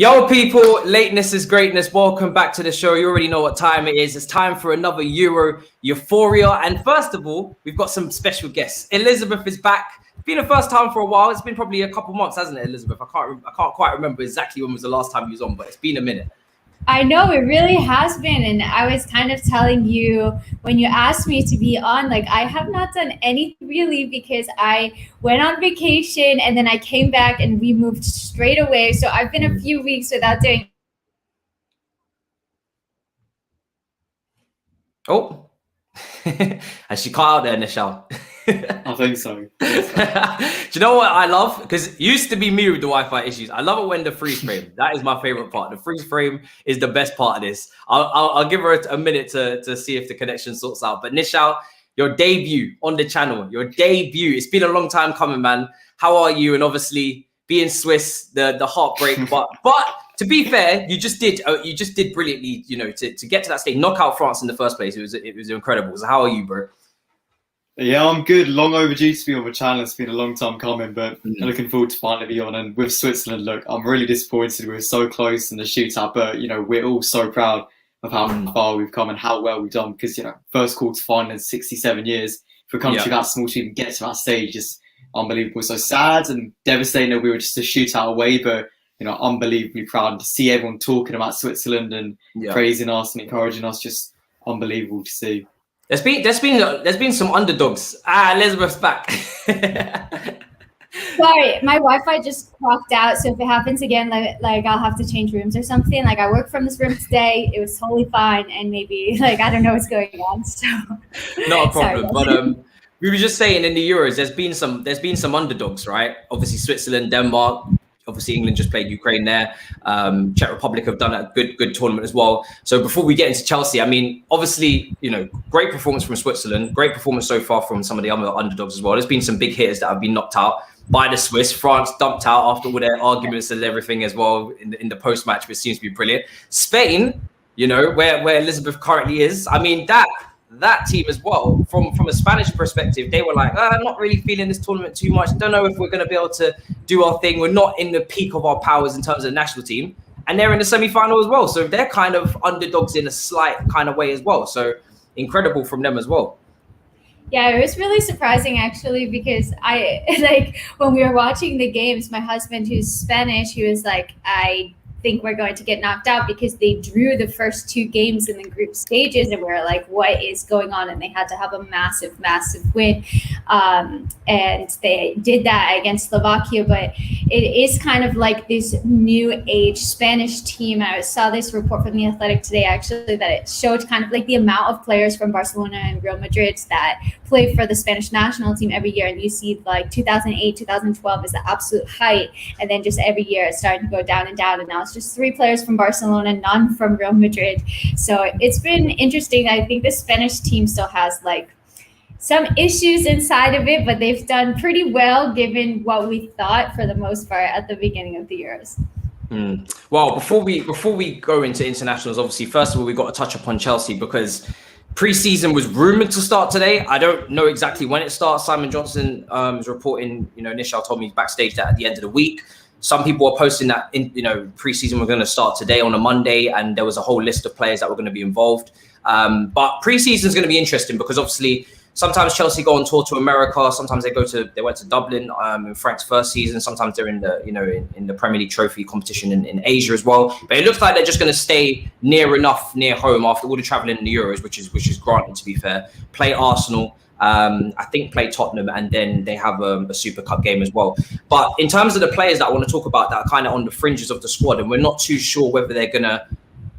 Yo, people, lateness is greatness. Welcome back to the show. You already know what time it is. It's time for another Euro Euphoria. And first of all, we've got some special guests. Elizabeth is back. It's been the first time for a while. It's been probably a couple months, hasn't it, Elizabeth? I can't quite remember exactly when was the last time you was on, but it's been a minute. I know, it really has been. And I was kind of telling you when you asked me to be on, like, I have not done anything really because I went on vacation and then I came back and we moved straight away. So I've been a few weeks without doing. Oh, and she cut out there, Nischal. I think so. Do you know what I love? Because it used to be me with the Wi-Fi issues. I love it when the freeze frame. That is my favorite part. The freeze frame is the best part of this. I'll give her a minute to see if the connection sorts out. But Nischal, your debut on the channel, your debut. It's been a long time coming, man. How are you? And obviously being Swiss, the heartbreak. But to be fair, you just did brilliantly. You know, to get to that stage, knock out France in the first place. It was incredible. So how are you, bro? Yeah, I'm good. Long overdue to be on the channel. It's been a long time coming, but looking forward to finally be on. And with Switzerland, look, I'm really disappointed. We were so close in the shootout, but, you know, we're all so proud of how far we've come and how well we've done because, you know, first quarter final in 67 years for a country that small to even get to that stage is unbelievable. So sad and devastating that we were just a shootout away, but, you know, unbelievably proud. And to see everyone talking about Switzerland and praising us and encouraging us, just unbelievable to see. There's been some underdogs. Elizabeth's back. Sorry, my Wi-Fi just clocked out. So if it happens again, like I'll have to change rooms or something. Like I work from this room today. It was totally fine, and maybe like I don't know what's going on. So not a problem. But we were just saying in the Euros, there's been some underdogs, right? Obviously Switzerland, Denmark. Obviously, England just played Ukraine there. Czech Republic have done a good tournament as well. So before we get into Chelsea, I mean, obviously, you know, great performance from Switzerland. Great performance so far from some of the other underdogs as well. There's been some big hitters that have been knocked out by the Swiss. France dumped out after all their arguments and everything as well in the post-match, which seems to be brilliant. Spain, you know, where Elizabeth currently is. I mean, that team as well, from a Spanish perspective, they were like, I'm not really feeling this tournament too much. Don't know if we're going to be able to do our thing. We're not in the peak of our powers in terms of the national team. And they're in the semi-final as well. So they're kind of underdogs in a slight kind of way as well. So incredible from them as well. Yeah, it was really surprising actually because I like when we were watching the games, my husband, who's Spanish, he was like, I think we're going to get knocked out because they drew the first two games in the group stages and we were like, what is going on? And they had to have a massive win. And they did that against Slovakia, but it is kind of like this new age Spanish team. I saw this report from The Athletic today, actually, that it showed kind of like the amount of players from Barcelona and Real Madrid that play for the Spanish national team every year. And you see like 2008, 2012 is the absolute height. And then just every year it's starting to go down and down. And now it's just 3 players from Barcelona, none from Real Madrid. So it's been interesting. I think the Spanish team still has like some issues inside of it, but they've done pretty well given what we thought for the most part at the beginning of the Euros. Well, before we go into internationals, obviously, first of all, we've got to touch upon Chelsea because pre-season was rumored to start today. I don't know exactly when it starts. Simon Johnson is reporting, you know, Nischal told me backstage that at the end of the week. Some people are posting that, pre-season we're going to start today on a Monday, and there was a whole list of players that were going to be involved. But pre-season is going to be interesting because obviously sometimes Chelsea go on tour to America. Sometimes they went to Dublin in Frank's first season. Sometimes they're in the Premier League trophy competition in Asia as well. But it looks like they're just going to stay near home after all the traveling in the Euros, which is granted, to be fair. Play Arsenal. I think play Tottenham, and then they have a Super Cup game as well. But in terms of the players that I want to talk about that are kind of on the fringes of the squad, and we're not too sure whether they're going to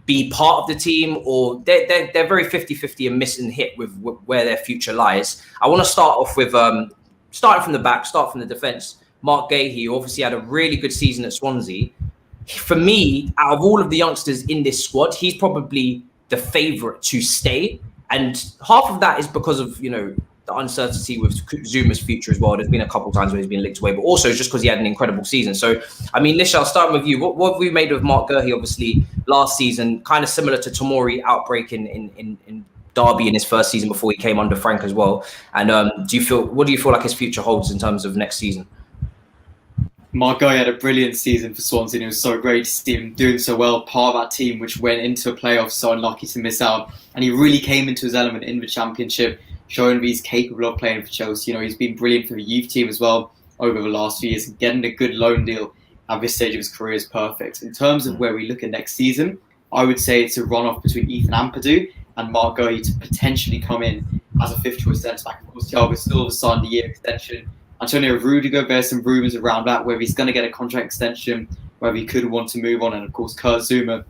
be part of the team or they're very 50-50 and miss and hit with where their future lies. I want to start off with starting from the back, start from the defence. Mark Gahey, who obviously had a really good season at Swansea. For me, out of all of the youngsters in this squad, he's probably the favourite to stay. And half of that is because of, you know, the uncertainty with Zuma's future as well. There's been a couple of times where he's been linked away, but also just because he had an incredible season. So, I mean, Nischal, starting with you, what have we made of Mark Gahey, obviously, last season, kind of similar to Tomori outbreak in Derby in his first season before he came under Frank as well. And what do you feel like his future holds in terms of next season? Margot had a brilliant season for Swansea. It was so great to see him doing so well, part of that team which went into a playoff so unlucky to miss out. And he really came into his element in the Championship, showing that he's capable of playing for Chelsea. He's been brilliant for the youth team as well over the last few years. And getting a good loan deal at this stage of his career is perfect. In terms of where we look at next season, I would say it's a runoff between Ethan Ampadu and Mark Goey to potentially come in as a fifth-choice centre-back. Of course, Thiago Silva signed a year extension. Antonio Rudiger, there's some rumours around that, whether he's going to get a contract extension, whether he could want to move on. And of course, Kurt Zouma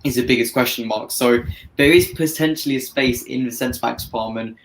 is the biggest question mark. So there is potentially a space in the centre-back department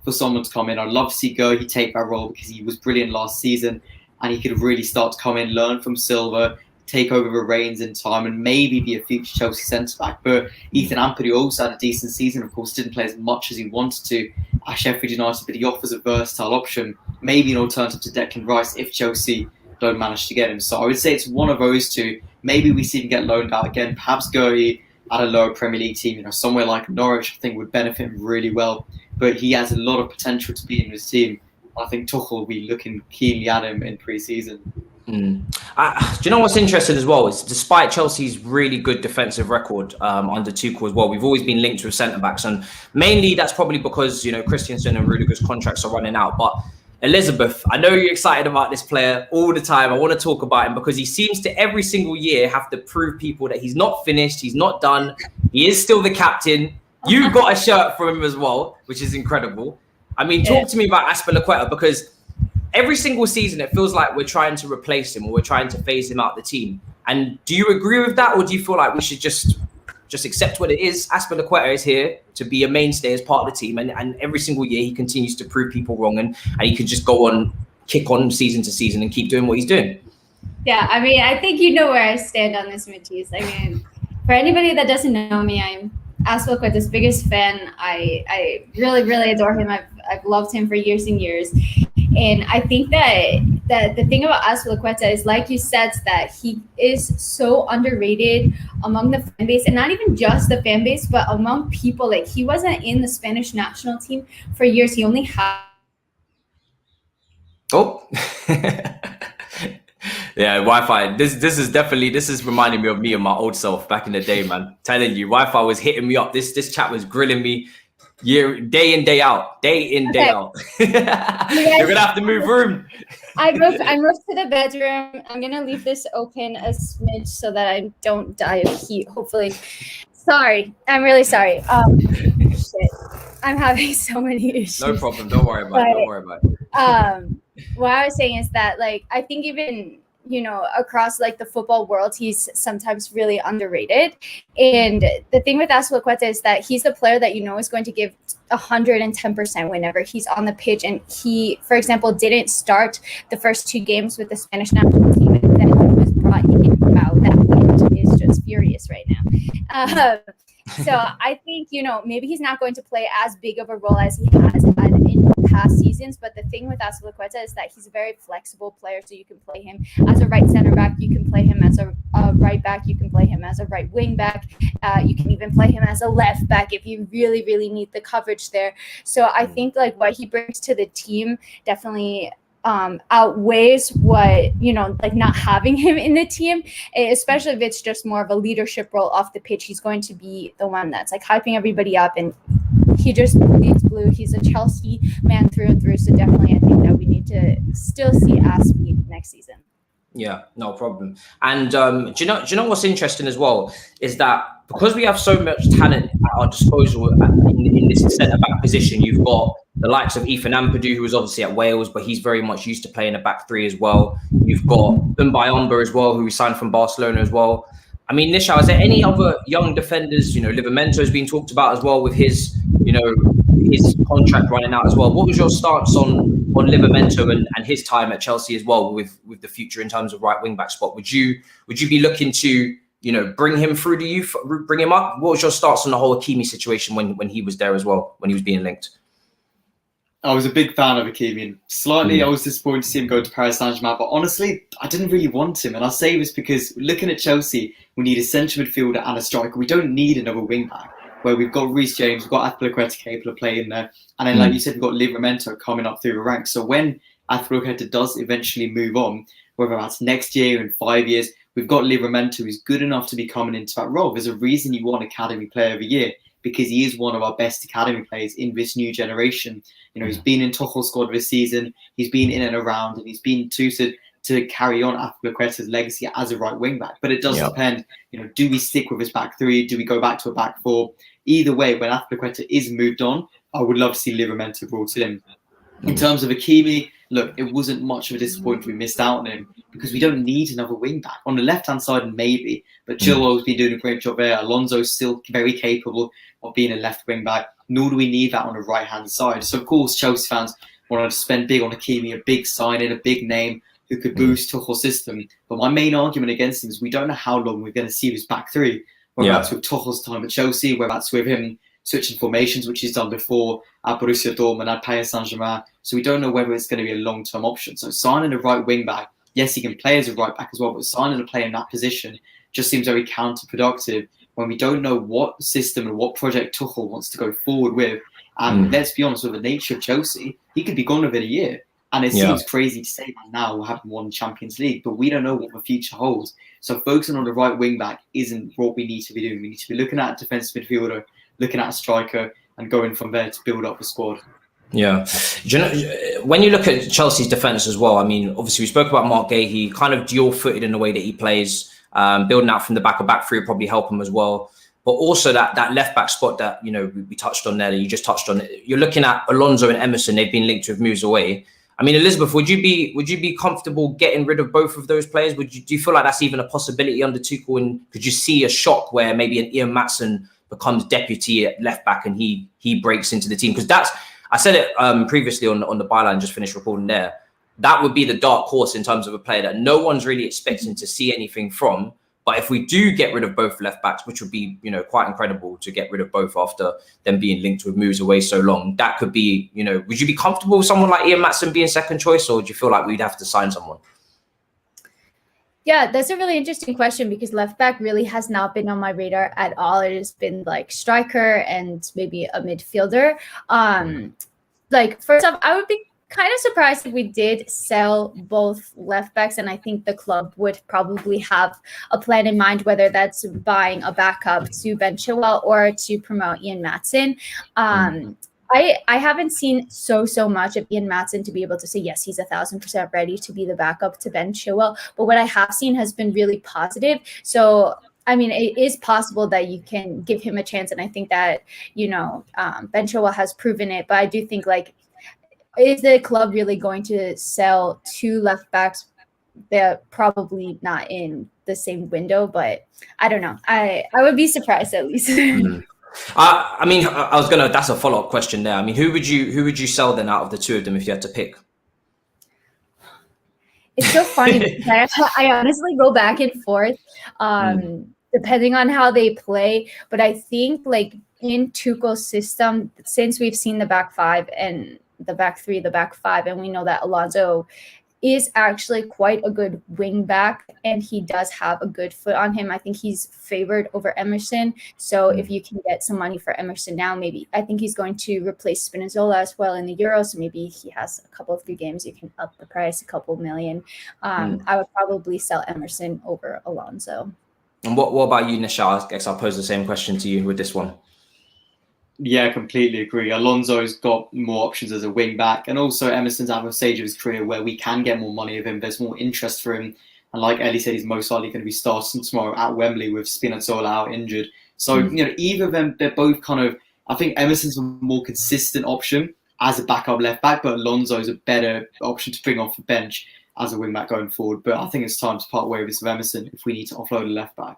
for someone to come in. I'd love to see Goey take that role because he was brilliant last season and he could really start to come in, learn from Silva, take over the reins in time and maybe be a future Chelsea centre-back. But Ethan Ampadu also had a decent season. Of course, didn't play as much as he wanted to at Sheffield United, but he offers a versatile option, maybe an alternative to Declan Rice if Chelsea don't manage to get him. So I would say it's one of those two. Maybe we see him get loaned out again. Perhaps Goey at a lower Premier League team, somewhere like Norwich, I think would benefit him really well. But he has a lot of potential to be in his team. I think Tuchel will be looking keenly at him in pre-season. Do you know what's interesting as well is despite Chelsea's really good defensive record under Tuchel as well, we've always been linked with centre-backs, and mainly that's probably because Christensen and Rudiger's contracts are running out. But Elizabeth, I know you're excited about this player all the time. I want to talk about him because he seems to every single year have to prove people that he's not finished, he's not done, he is still the captain. You got a shirt for him as well, which is incredible. I mean, talk to me about Azpilicueta, because every single season, it feels like we're trying to replace him or we're trying to phase him out the team. And do you agree with that, or do you feel like we should just accept what it is? Azpilicueta is here to be a mainstay as part of the team, and every single year he continues to prove people wrong, and he can just go on, kick on season to season and keep doing what he's doing. Yeah, I mean, I think you know where I stand on this, Matisse. I mean, for anybody that doesn't know me, I'm Azpilicueta's biggest fan. I really, really adore him. I've loved him for years and years. And I think that the thing about Azpilicueta is, like you said, that he is so underrated among the fan base, and not even just the fan base, but among people. Like, he wasn't in the Spanish national team for years. He only had. Oh. Yeah, Wi-Fi. This is reminding me of me and my old self back in the day, man. Telling you, Wi-Fi was hitting me up. This chat was grilling me. Day in, day out. Day out. You're gonna have to move room. I moved to the bedroom. I'm gonna leave this open a smidge so that I don't die of heat. Hopefully. Sorry, I'm really sorry. Shit, I'm having so many issues. No problem. Don't worry about it. What I was saying is that, like, I think even across like the football world, he's sometimes really underrated. And the thing with Azpilicueta is that he's the player that is going to give 110% whenever he's on the pitch. And he, for example, didn't start the first 2 games with the Spanish national team, and then he was brought in. Wow, that pitch is just furious right now. So I think, maybe he's not going to play as big of a role as he has had in past seasons. But the thing with Azpilicueta is that he's a very flexible player. So you can play him as a right center back. You can play him as a right back. You can play him as a right wing back. You can even play him as a left back if you really, really need the coverage there. So I think like what he brings to the team definitely outweighs what, like not having him in the team, especially if it's just more of a leadership role off the pitch. He's going to be the one that's like hyping everybody up, and he just bleeds blue. He's a Chelsea man through and through. So definitely I think that we need to still see Azpi next season. Yeah, no problem. And do you know what's interesting as well is that because we have so much talent at our disposal in this centre-back position, you've got the likes of Ethan Ampadu, who was obviously at Wales, but he's very much used to playing a back 3 as well. You've got Mbayamba as well, who signed from Barcelona as well. I mean, Nischal, is there any other young defenders? Livramento has been talked about as well with his, his contract running out as well. What was your stance on Livramento and his time at Chelsea as well with the future in terms of right wing back spot? Would you be looking to bring him through the youth, bring him up? What was your stance on the whole Hakimi situation when he was there as well, when he was being linked? I was a big fan of Hakimi. Slightly, I was disappointed to see him go to Paris Saint-Germain, but honestly, I didn't really want him. And I say this because looking at Chelsea, we need a central midfielder and a striker. We don't need another wing back, where we've got Reece James, we've got Azpilicueta capable of playing there. And then, like you said, we've got Livramento coming up through the ranks. So when Azpilicueta does eventually move on, whether that's next year, in 5 years. We've got Livramento, who's good enough to be coming into that role. There's a reason he won Academy Player of the Year, because he is one of our best academy players in this new generation. You know, he's been in Tuchel's squad this season, he's been in and around, and he's been tutored to carry on Azpilicueta's legacy as a right wing back. But it does depend, you know, do we stick with his back three? Do we go back to a back four? Either way, when Azpilicueta is moved on, I would love to see Livramento brought in. In terms of Hakimi, look, it wasn't much of a disappointment we missed out on him, because we don't need another wing back. On the left-hand side, maybe, but Chilwell's been doing a great job there. Alonso's still very capable of being a left wing back, nor do we need that on the right-hand side. So, of course, Chelsea fans wanted to spend big on Hakimi, a big signing, a big name who could boost Tuchel's system. But my main argument against him is we don't know how long we're going to see this back three, whether that's with Tuchel's time at Chelsea, whether that's with him switching formations, which he's done before at Borussia Dortmund, at Paris Saint-Germain. So we don't know whether it's going to be a long-term option. So signing a right wing back, yes, he can play as a right back as well, but signing a player in that position just seems very counterproductive when we don't know what system and what project Tuchel wants to go forward with. And let's be honest, with the nature of Chelsea, he could be gone within a year. And it seems crazy to say that now, having won Champions League, but we don't know what the future holds. So focusing on the right wing back isn't what we need to be doing. We need to be looking at a defensive midfielder, looking at a striker, and going from there to build up the squad. Yeah. Do you know, when you look at Chelsea's defence as well, I mean, obviously we spoke about Mark Gahey, kind of dual-footed in the way that he plays, building out from the back, a back three will probably help him as well. But also that left-back spot that, you know, we touched on there, that you just touched on. You're looking at Alonso and Emerson, they've been linked with moves away. I mean, Elizabeth, would you be comfortable getting rid of both of those players? Do you feel like that's even a possibility under Tuchel? And could you see a shock where maybe an Ian Maatsen becomes deputy at left back and he breaks into the team? Because I said it previously on the Byline, just finished recording there. That would be the dark horse in terms of a player that no one's really expecting to see anything from. But if we do get rid of both left backs, which would be, you know, quite incredible to get rid of both after them being linked with moves away so long, that could be, you know, would you be comfortable with someone like Ian Maatsen being second choice, or do you feel like we'd have to sign someone? Yeah, that's a really interesting question, because left back really has not been on my radar at all. It has been like striker and maybe a midfielder. Like, first off, I would be kind of surprised if we did sell both left backs, and I think the club would probably have a plan in mind, whether that's buying a backup to Ben Chilwell or to promote Ian Maatsen. I haven't seen so much of Ian Maatsen to be able to say, yes, he's 1,000% ready to be the backup to Ben Chilwell. But what I have seen has been really positive. So, I mean, it is possible that you can give him a chance. And I think that, you know, Ben Chilwell has proven it. But I do think, like, is the club really going to sell two left backs? They're probably not in the same window, but I don't know. I would be surprised, at least. I mean, that's a follow-up question there. I mean, who would you sell then out of the two of them if you had to pick? It's so funny because I honestly go back and forth depending on how they play. But I think, like, in Tuchel's system, since we've seen the back five and the back three, the back five, and we know that Alonso is actually quite a good wing back, and he does have a good foot on him. I think he's favored over Emerson. So if you can get some money for Emerson now, maybe I think he's going to replace Spinazzola as well in the Euro. So maybe he has a couple of good games. You can up the price a couple million. I would probably sell Emerson over Alonso. And what about you, Nischal? I guess I'll pose the same question to you with this one. Yeah, completely agree. Alonso's got more options as a wing back, and also Emerson's at a stage of his career where we can get more money of him. There's more interest for him, and like Ellie said, he's most likely going to be starting tomorrow at Wembley with Spinazzola out injured. So you know, either of them, they're both kind of. I think Emerson's a more consistent option as a backup left back, but Alonso's a better option to bring off the bench as a wing back going forward. But I think it's time to part ways with Emerson if we need to offload a left back.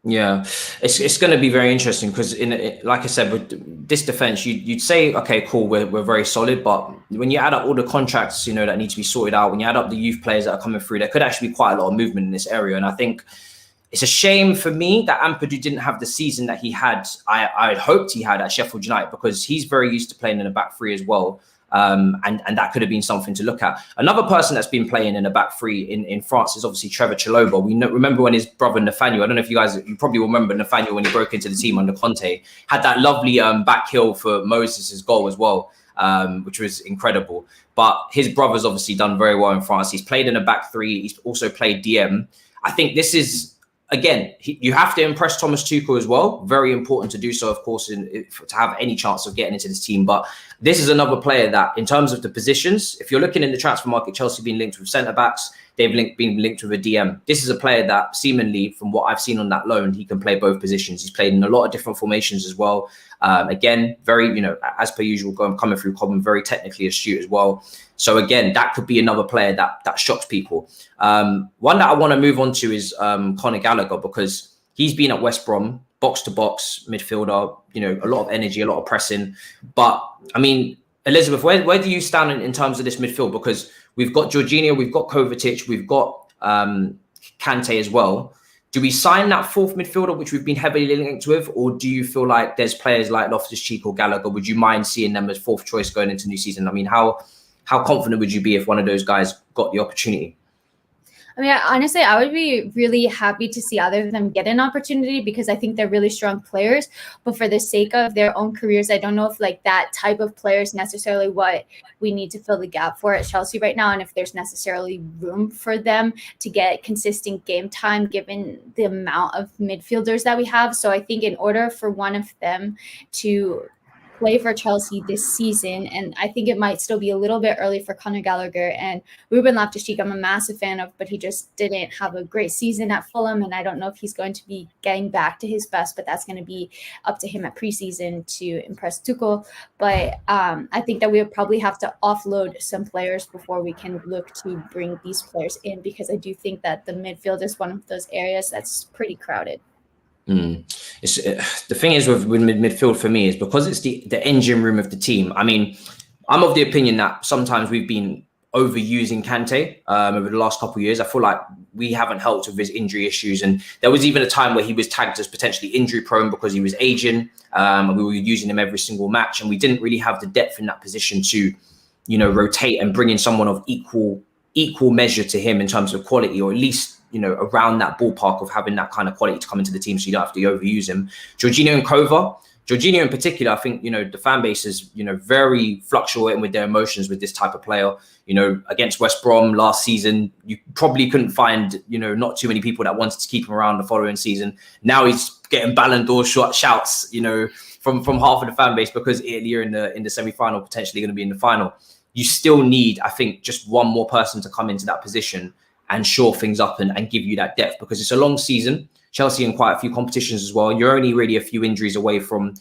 Yeah, it's going to be very interesting because, like I said, with this defense, you'd say, okay, cool, we're very solid. But when you add up all the contracts, you know, that need to be sorted out, when you add up the youth players that are coming through, there could actually be quite a lot of movement in this area. And I think it's a shame for me that Ampadu didn't have the season that he had. I had hoped he had at Sheffield United, because he's very used to playing in a back three as well. And that could have been something to look at. Another person that's been playing in a back three in France is obviously Trevor Chalobah. We remember when his brother Nathaniel, I don't know if you probably remember Nathaniel when he broke into the team under Conte, had that lovely back heel for Moses' goal as well. which was incredible. But his brother's obviously done very well in France. He's played in a back three. He's also played DM. I think this is, again, you have to impress Thomas Tuchel as well. Very important to do so, of course, to have any chance of getting into this team. But this is another player that, in terms of the positions, if you're looking in the transfer market, Chelsea being linked with centre-backs, they've been linked with a DM. This is a player that seemingly, from what I've seen on that loan, he can play both positions. He's played in a lot of different formations as well. Again, very, as per usual, coming through Cobham, very technically astute as well. So again, that could be another player that shocks people. One that I want to move on to is Conor Gallagher, because he's been at West Brom, box to box midfielder, a lot of energy, a lot of pressing. But I mean, Elizabeth, where do you stand in terms of this midfield? Because we've got Jorginho, we've got Kovacic, we've got Kante as well. Do we sign that fourth midfielder, which we've been heavily linked with, or do you feel like there's players like Loftus-Cheek or Gallagher? Would you mind seeing them as fourth choice going into new season? I mean, how confident would you be if one of those guys got the opportunity? I mean, honestly, I would be really happy to see either of them get an opportunity, because I think they're really strong players. But for the sake of their own careers, I don't know if that type of player is necessarily what we need to fill the gap for at Chelsea right now, and if there's necessarily room for them to get consistent game time given the amount of midfielders that we have. So I think in order for one of them to play for Chelsea this season, and I think it might still be a little bit early for Conor Gallagher and Ruben Loftus-Cheek, I'm a massive fan of, but he just didn't have a great season at Fulham, and I don't know if he's going to be getting back to his best, but that's going to be up to him at preseason to impress Tuchel. But I think that we would probably have to offload some players before we can look to bring these players in, because I do think that the midfield is one of those areas that's pretty crowded. The thing is with midfield for me is because it's the engine room of the team. I mean, I'm of the opinion that sometimes we've been overusing Kante over the last couple of years. I feel like we haven't helped with his injury issues, and there was even a time where he was tagged as potentially injury prone because he was aging, and we were using him every single match, and we didn't really have the depth in that position to rotate and bring in someone of equal measure to him in terms of quality, or at least around that ballpark of having that kind of quality to come into the team, so you don't have to overuse him. Jorginho and Jorginho in particular, I think, the fan base is, very fluctuating with their emotions with this type of player. Against West Brom last season, you probably couldn't find, not too many people that wanted to keep him around the following season. Now he's getting Ballon d'Or shouts, from half of the fan base, because Italy are in the semi-final, potentially going to be in the final. You still need, I think, just one more person to come into that position and shore things up and give you that depth, because it's a long season. Chelsea in quite a few competitions as well. You're only really a few injuries away from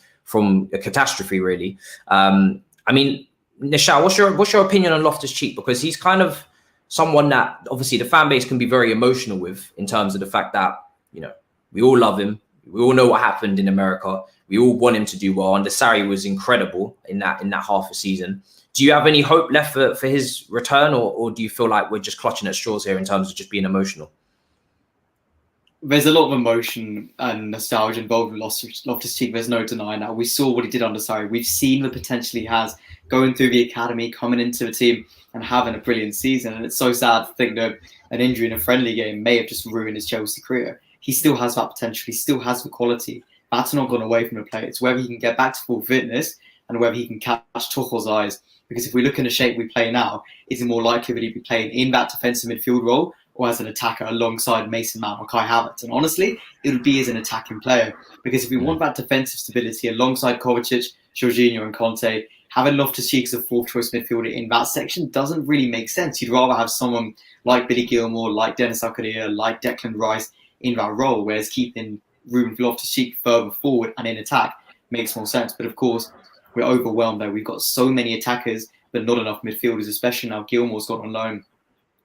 a catastrophe, really. I mean, Nischal, what's your opinion on Loftus-Cheek? Because he's kind of someone that obviously the fan base can be very emotional with, in terms of the fact that, we all love him. We all know what happened in America. We all want him to do well. And Sarri was incredible in that half a season. Do you have any hope left for his return, or do you feel like we're just clutching at straws here in terms of just being emotional? There's a lot of emotion and nostalgia involved with Loftus-Cheek. There's no denying that. We saw what he did under Sarri. We've seen the potential he has going through the academy, coming into the team and having a brilliant season. And it's so sad to think that an injury in a friendly game may have just ruined his Chelsea career. He still has that potential. He still has the quality. That's not gone away from the player. It's whether he can get back to full fitness and whether he can catch Tuchel's eyes. Because if we look in the shape we play now, is it more likely that he'd be playing in that defensive midfield role or as an attacker alongside Mason Mount or Kai Havertz? And honestly, it would be as an attacking player. Because if we want that defensive stability alongside Kovacic, Jorginho and Conte, having Loftus-Cheek as a fourth choice midfielder in that section doesn't really make sense. You'd rather have someone like Billy Gilmour, like Dennis Zakaria, like Declan Rice in that role, whereas keeping Ruben Loftus-Cheek further forward and in attack makes more sense. But of course, we're overwhelmed there. We've got so many attackers, but not enough midfielders, especially now Gilmour's gone on loan.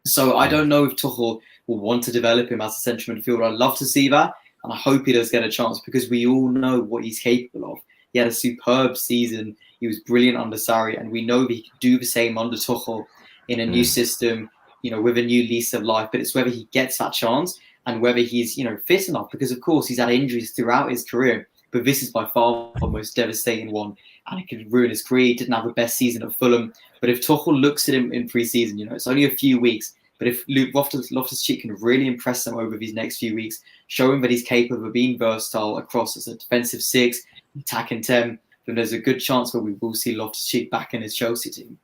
So I don't know if Tuchel will want to develop him as a central midfielder. I'd love to see that, and I hope he does get a chance, because we all know what he's capable of. He had a superb season. He was brilliant under Sarri, and we know that he can do the same under Tuchel in a new system, with a new lease of life. But it's whether he gets that chance and whether he's, fit enough, because of course he's had injuries throughout his career. But this is by far the most devastating one, and it could ruin his career. He didn't have the best season at Fulham. But if Tuchel looks at him in pre-season, it's only a few weeks. But if Loftus-Cheek can really impress him over these next few weeks, show him that he's capable of being versatile across as a defensive 6, attacking 10, then there's a good chance that we will see Loftus-Cheek back in his Chelsea team.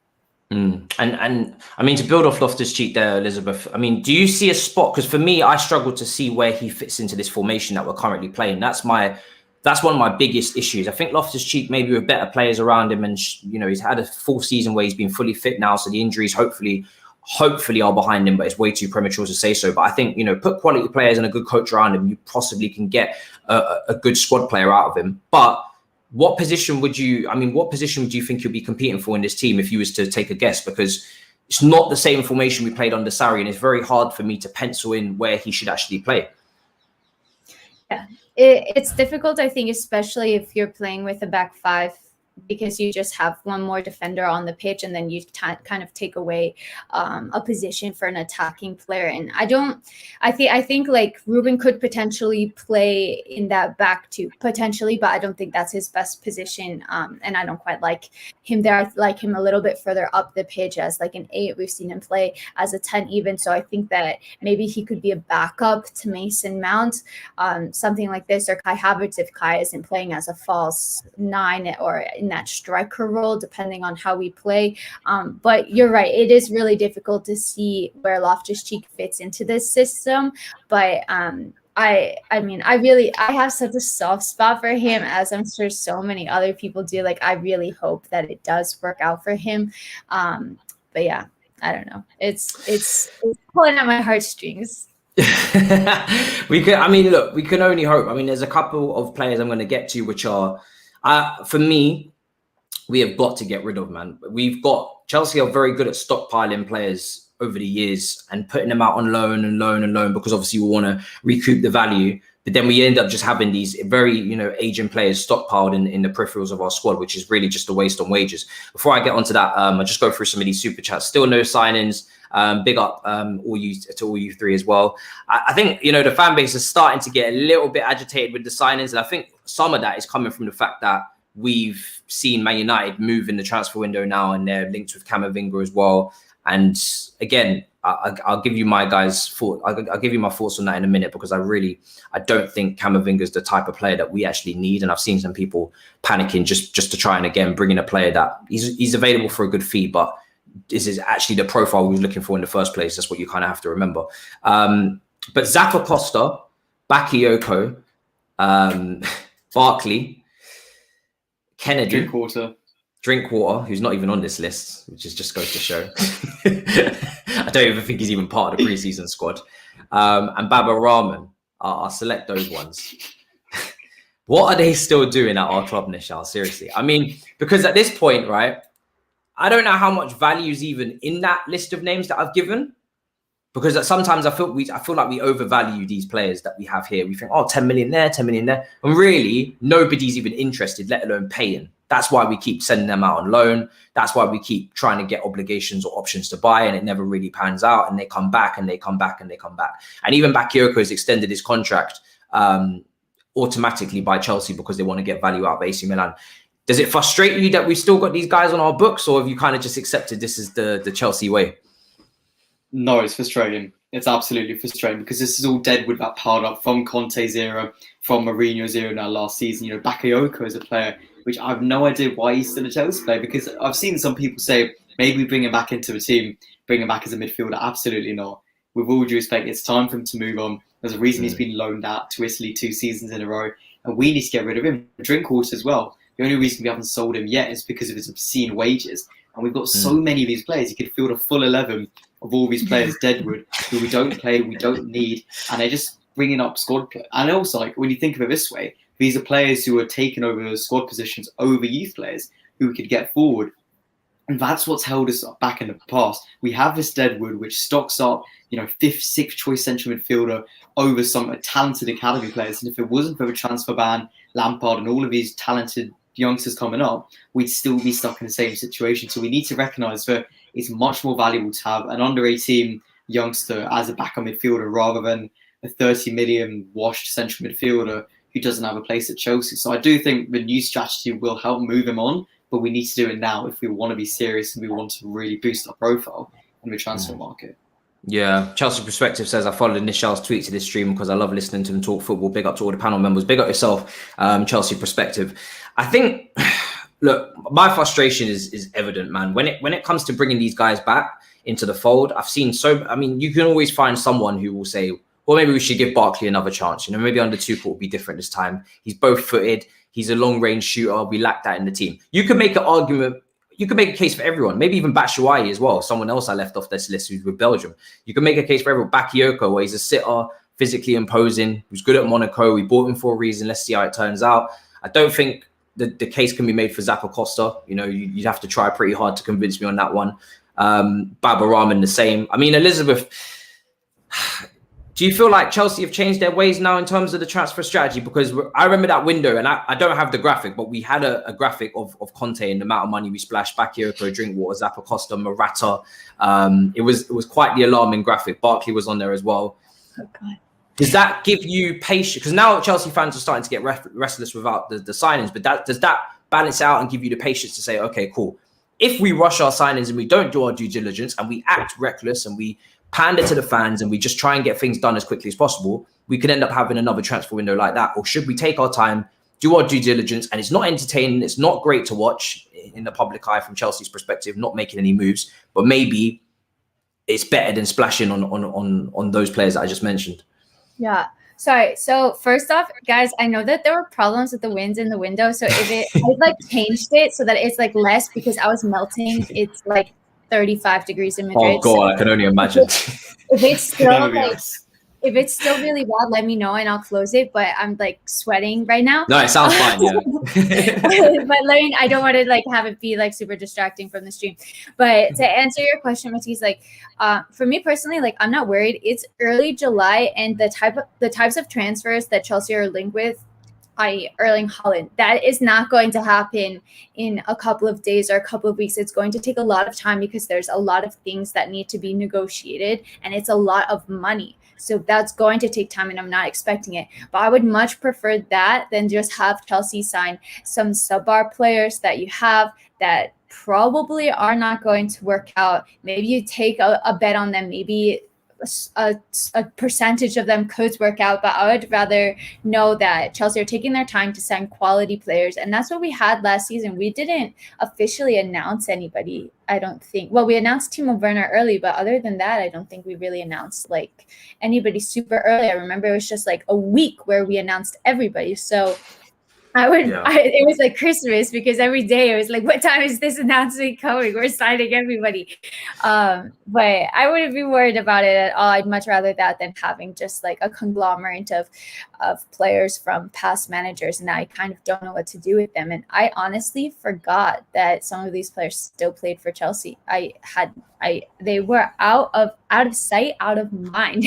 And I mean, to build off Loftus-Cheek there, Elizabeth, I mean, do you see a spot? Because for me, I struggle to see where he fits into this formation that we're currently playing. That's one of my biggest issues. I think Loftus-Cheek, maybe with better players around him, and he's had a full season where he's been fully fit now, so the injuries hopefully are behind him, but it's way too premature to say so. But I think, put quality players and a good coach around him, you possibly can get a good squad player out of him. But what position would you think you'll be competing for in this team if you was to take a guess? Because it's not the same formation we played under Sarri, and it's very hard for me to pencil in where he should actually play. Yeah, it's difficult, I think, especially if you're playing with a back five, because you just have one more defender on the pitch, and then you kind of take away a position for an attacking player. And I think like Ruben could potentially play in that back two, potentially, but I don't think that's his best position. And I don't quite like him there. I like him a little bit further up the pitch as like an 8. We've seen him play as a 10 even. So I think that maybe he could be a backup to Mason Mount, something like this, or Kai Havertz if Kai isn't playing as a false 9 or in that striker role, depending on how we play. But you're right, it is really difficult to see where Loftus-Cheek fits into this system. But I have such a soft spot for him, as I'm sure so many other people do. Like, I really hope that it does work out for him. But yeah, I don't know. It's pulling at my heartstrings. We can only hope. I mean, there's a couple of players I'm going to get to, which are, for me, we have got to get rid of, man. Chelsea are very good at stockpiling players over the years and putting them out on loan, because obviously we want to recoup the value. But then we end up just having these very, aging players stockpiled in the peripherals of our squad, which is really just a waste on wages. Before I get onto that, I'll just go through some of these super chats. Still no signings. Big up all you three as well. I think, the fan base is starting to get a little bit agitated with the signings. And I think some of that is coming from the fact that we've seen Man United move in the transfer window now, and they're linked with Camavinga as well. And again, I'll give you my I'll give you my thoughts on that in a minute, because I don't think Camavinga is the type of player that we actually need. And I've seen some people panicking just to try and again bring in a player that he's available for a good fee, but this is actually the profile we were looking for in the first place. That's what you kind of have to remember. But Zappa Costa, Bakayoko, Barkley, Kennedy, Drinkwater, who's not even on this list, which just goes to show. I don't even think he's even part of the preseason squad. And Baba Rahman. I'll select those ones. What are they still doing at our club, Nischal? Seriously. I mean, because at this point, right, I don't know how much value is even in that list of names that I've given. Because sometimes I feel like we overvalue these players that we have here. We think, 10 million there, 10 million there. And really, nobody's even interested, let alone paying. That's why we keep sending them out on loan. That's why we keep trying to get obligations or options to buy, and it never really pans out. And they come back and they come back and they come back. And even Bakayoko has extended his contract automatically by Chelsea because they want to get value out of AC Milan. Does it frustrate you that we've still got these guys on our books, or have you kind of just accepted this is the Chelsea way? No, it's frustrating. It's absolutely frustrating, because this is all deadwood that piled up from Conte's era, from Mourinho's era now last season. Bakayoko is a player which I have no idea why he's still a Chelsea player, because I've seen some people say maybe bring him back into the team, bring him back as a midfielder. Absolutely not. With all due respect, it's time for him to move on. There's a reason he's been loaned out to Italy 2 seasons in a row, and we need to get rid of him. Drinkwater as well. The only reason we haven't sold him yet is because of his obscene wages. And we've got so many of these players. You could field a full 11 of all these players deadwood who we don't play, we don't need, and they're just bringing up squad play. And also, like, when you think of it this way, these are players who are taking over squad positions over youth players who we could get forward. And that's what's held us back in the past. We have this deadwood which stocks up, 5th, 6th choice central midfielder over some talented academy players. And if it wasn't for the transfer ban, Lampard and all of these talented youngsters coming up, we'd still be stuck in the same situation. So we need to recognise that it's much more valuable to have an under-18 youngster as a backup midfielder rather than a 30 million washed central midfielder who doesn't have a place at Chelsea. So I do think the new strategy will help move him on, but we need to do it now if we want to be serious and we want to really boost our profile in the transfer market. Yeah, Chelsea Perspective says, I followed Nischal's tweet to this stream because I love listening to them talk football. Big up to all the panel members. Big up yourself, Chelsea Perspective. I think look, my frustration is evident, man. When it comes to bringing these guys back into the fold, I've seen you can always find someone who will say, well, maybe we should give Barkley another chance. Maybe under Tuchel will be different this time. He's both-footed. He's a long-range shooter. We lack that in the team. You can make an argument. You can make a case for everyone. Maybe even Batshuayi as well. Someone else I left off this list who's with Belgium. You can make a case for everyone. Bakayoko, where he's a sitter, physically imposing, who's good at Monaco. We bought him for a reason. Let's see how it turns out. I don't think the case can be made for Zappacosta. You'd have to try pretty hard to convince me on that one. Baba Rahman the same. I mean, Elizabeth, do you feel like Chelsea have changed their ways now in terms of the transfer strategy? Because I remember that window, and I don't have the graphic, but we had a graphic of Conte and the amount of money we splashed. Bakayoko, Drinkwater, Zappacosta, Morata. It was quite the alarming graphic. Barkley was on there as well. Oh, God. Does that give you patience? Because now Chelsea fans are starting to get restless without the signings, but does that balance out and give you the patience to say, okay, cool. If we rush our signings and we don't do our due diligence and we act reckless and we pander to the fans and we just try and get things done as quickly as possible, we could end up having another transfer window like that? Or should we take our time, do our due diligence, and it's not entertaining, it's not great to watch in the public eye from Chelsea's perspective, not making any moves, but maybe it's better than splashing on those players that I just mentioned? Yeah. Sorry. So first off, guys, I know that there were problems with the winds in the window. So I changed it so that it's like less, because I was melting. It's like 35 degrees in Madrid. Oh God, I can only imagine. If it's still really bad, let me know and I'll close it. But I'm like sweating right now. No, it sounds fine. Yeah. But Lorraine, I don't want to like have it be like super distracting from the stream. But to answer your question, Matisse, like for me personally, like I'm not worried. It's early July, and the types of transfers that Chelsea are linked with, Erling Haaland, that is not going to happen in a couple of days or a couple of weeks. It's going to take a lot of time because there's a lot of things that need to be negotiated, and it's a lot of money. So that's going to take time, and I'm not expecting it. But I would much prefer that than just have Chelsea sign some sub-bar players that you have that probably are not going to work out. Maybe you take a bet on them. Maybe a percentage of them could work out, but I would rather know that Chelsea are taking their time to sign quality players. And that's what we had last season. We didn't officially announce anybody, I don't think. Well, we announced Timo Werner early, but other than that, I don't think we really announced like anybody super early. I remember it was just like a week where we announced everybody. So it was like Christmas, because every day it was like, what time is this announcement coming? We're signing everybody. But I wouldn't be worried about it at all. I'd much rather that than having just like a conglomerate of players from past managers. And I kind of don't know what to do with them. And I honestly forgot that some of these players still played for Chelsea. They were out of sight, out of mind.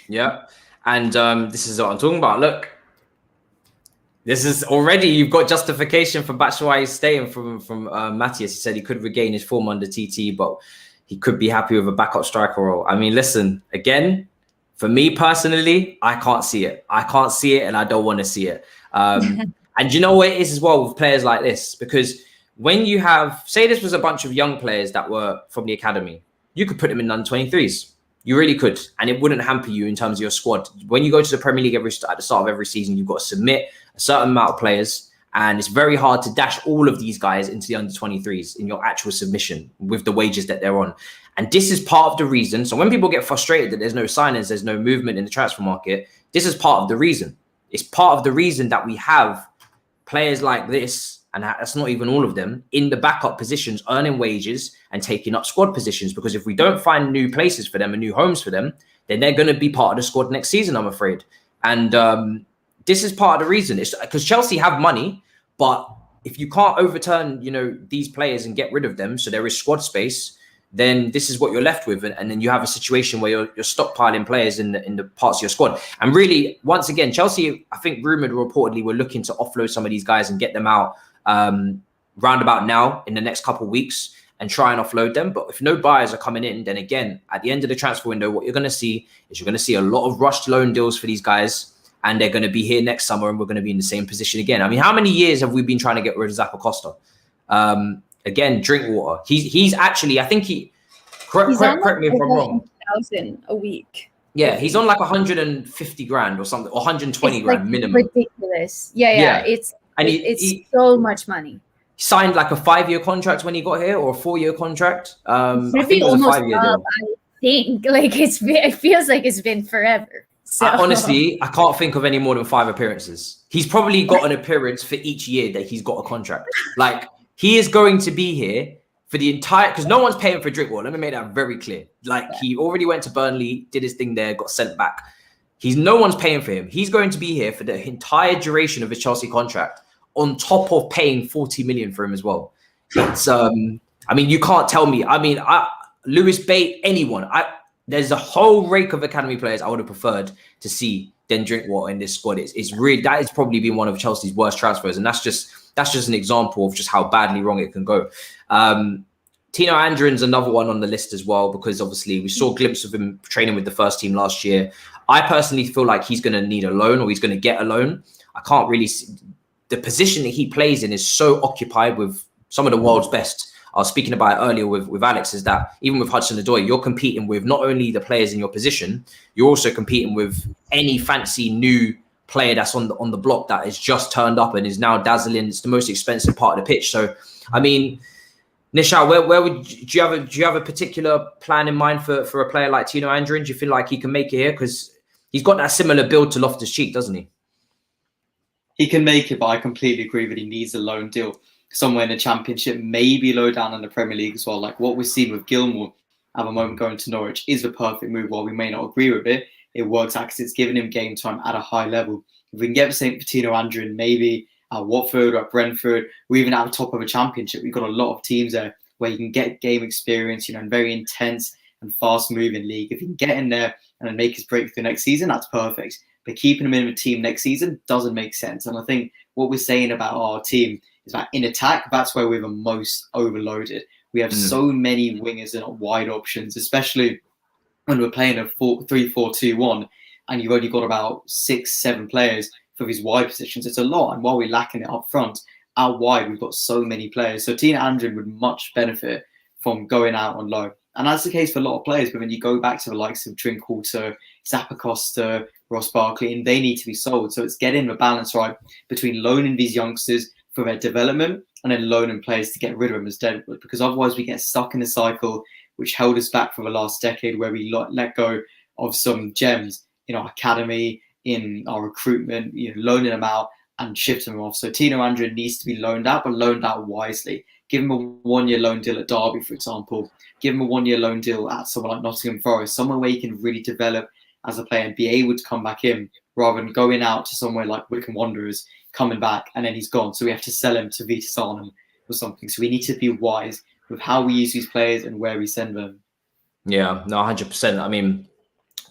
Yeah. And this is what I'm talking about. Look, this is already, you've got justification for Batshuayi staying from Matthias. He said he could regain his form under TT, but he could be happy with a backup striker role. I mean, listen, again, for me personally, I can't see it. I can't see it, and I don't want to see it. And you know what it is as well with players like this? Because when you have, say this was a bunch of young players that were from the academy, you could put them in under-23s. You really could. And it wouldn't hamper you in terms of your squad. When you go to the Premier League at the start of every season, you've got to submit a certain amount of players. And it's very hard to dash all of these guys into the under-23s in your actual submission with the wages that they're on. And this is part of the reason. So when people get frustrated that there's no signings, there's no movement in the transfer market, this is part of the reason. It's part of the reason that we have players like this, and that's not even all of them, in the backup positions, earning wages and taking up squad positions. Because if we don't find new places for them and new homes for them, then they're going to be part of the squad next season, I'm afraid. And this is part of the reason. It's because Chelsea have money, but if you can't overturn, these players and get rid of them, so there is squad space, then this is what you're left with. And then you have a situation where you're stockpiling players in the parts of your squad. And really, once again, Chelsea, I think rumored reportedly were looking to offload some of these guys and get them out round about now in the next couple of weeks and try and offload them. But if no buyers are coming in, then again, at the end of the transfer window, what you're going to see is a lot of rushed loan deals for these guys, and they're going to be here next summer and we're going to be in the same position again. I mean, how many years have we been trying to get rid of Zappacosta? Again, Drinkwater. He's actually, I think correct me if I'm wrong. 1,000 a week. Yeah, he's on like 150 grand or something, or 120 grand minimum. Ridiculous. Yeah. It's so much money. signed like a 5-year contract when he got here, or a 4-year contract. I Should think be it was a almost 5-year up. deal. I think like it feels like it's been forever. So Honestly, I can't think of any more than 5 appearances. He's probably got an appearance for each year that he's got a contract. Like, he is going to be here for the entire, because no one's paying for Drinkwater. Let me make that very clear. Like, he already went to Burnley, did his thing there, got sent back. No one's paying for him. He's going to be here for the entire duration of his Chelsea contract, on top of paying 40 million for him as well. It's I mean, you can't tell me. I mean, Lewis Bate, anyone. There's a whole rake of academy players I would have preferred to see than Drinkwater in this squad. It's really, that has probably been one of Chelsea's worst transfers, and that's just an example of just how badly wrong it can go. Tino Andrin's another one on the list as well, because obviously we saw a glimpse of him training with the first team last year. I personally feel like he's going to need a loan, or he's going to get a loan. I can't really see, the position that he plays in is so occupied with some of the world's best. I was speaking about it earlier with Alex, is that even with Hudson-Odoi, you're competing with not only the players in your position, you're also competing with any fancy new player that's on the block that has just turned up and is now dazzling. It's the most expensive part of the pitch. So, I mean, Nischal, do you have a particular plan in mind for a player like Tino Andrin? Do you feel like he can make it here? Because he's got that similar build to Loftus-Cheek, doesn't he? He can make it, but I completely agree that he needs a loan deal somewhere in the Championship, maybe low down in the Premier League as well. Like what we've seen with Gilmour at the moment going to Norwich is the perfect move. While we may not agree with it, it works out because it's giving him game time at a high level. If we can get the same for Tino Andrin, maybe at Watford or at Brentford, or even at the top of a Championship, we've got a lot of teams there where you can get game experience, and very intense and fast moving league. If you can get in there and then make his breakthrough next season, that's perfect. But keeping him in the team next season doesn't make sense. And I think what we're saying about our team is that in attack, that's where we're the most overloaded. We have so many wingers and wide options, especially when we're playing a 3-4-2-1, and you've only got about 6-7 players for these wide positions. It's a lot. And while we're lacking it up front, out wide, we've got so many players. So Tino Andrin would much benefit from going out on loan. And that's the case for a lot of players. But when you go back to the likes of Drinkwater, Zappacosta, Ross Barkley, and they need to be sold. So it's getting the balance right between loaning these youngsters for their development and then loaning players to get rid of them as Deadwood. Because otherwise we get stuck in a cycle which held us back for the last decade, where we let go of some gems in our academy, in our recruitment, loaning them out and shifting them off. So Tino Andrin needs to be loaned out, but loaned out wisely. Give him a 1-year loan deal at Derby, for example. Give him a 1-year loan deal at someone like Nottingham Forest, somewhere where he can really develop as a player and be able to come back in, rather than going out to somewhere like Wycombe Wanderers, coming back and then he's gone. So we have to sell him to Vitesse Arnhem or something. So we need to be wise with how we use these players and where we send them. Yeah, no, 100%. I mean,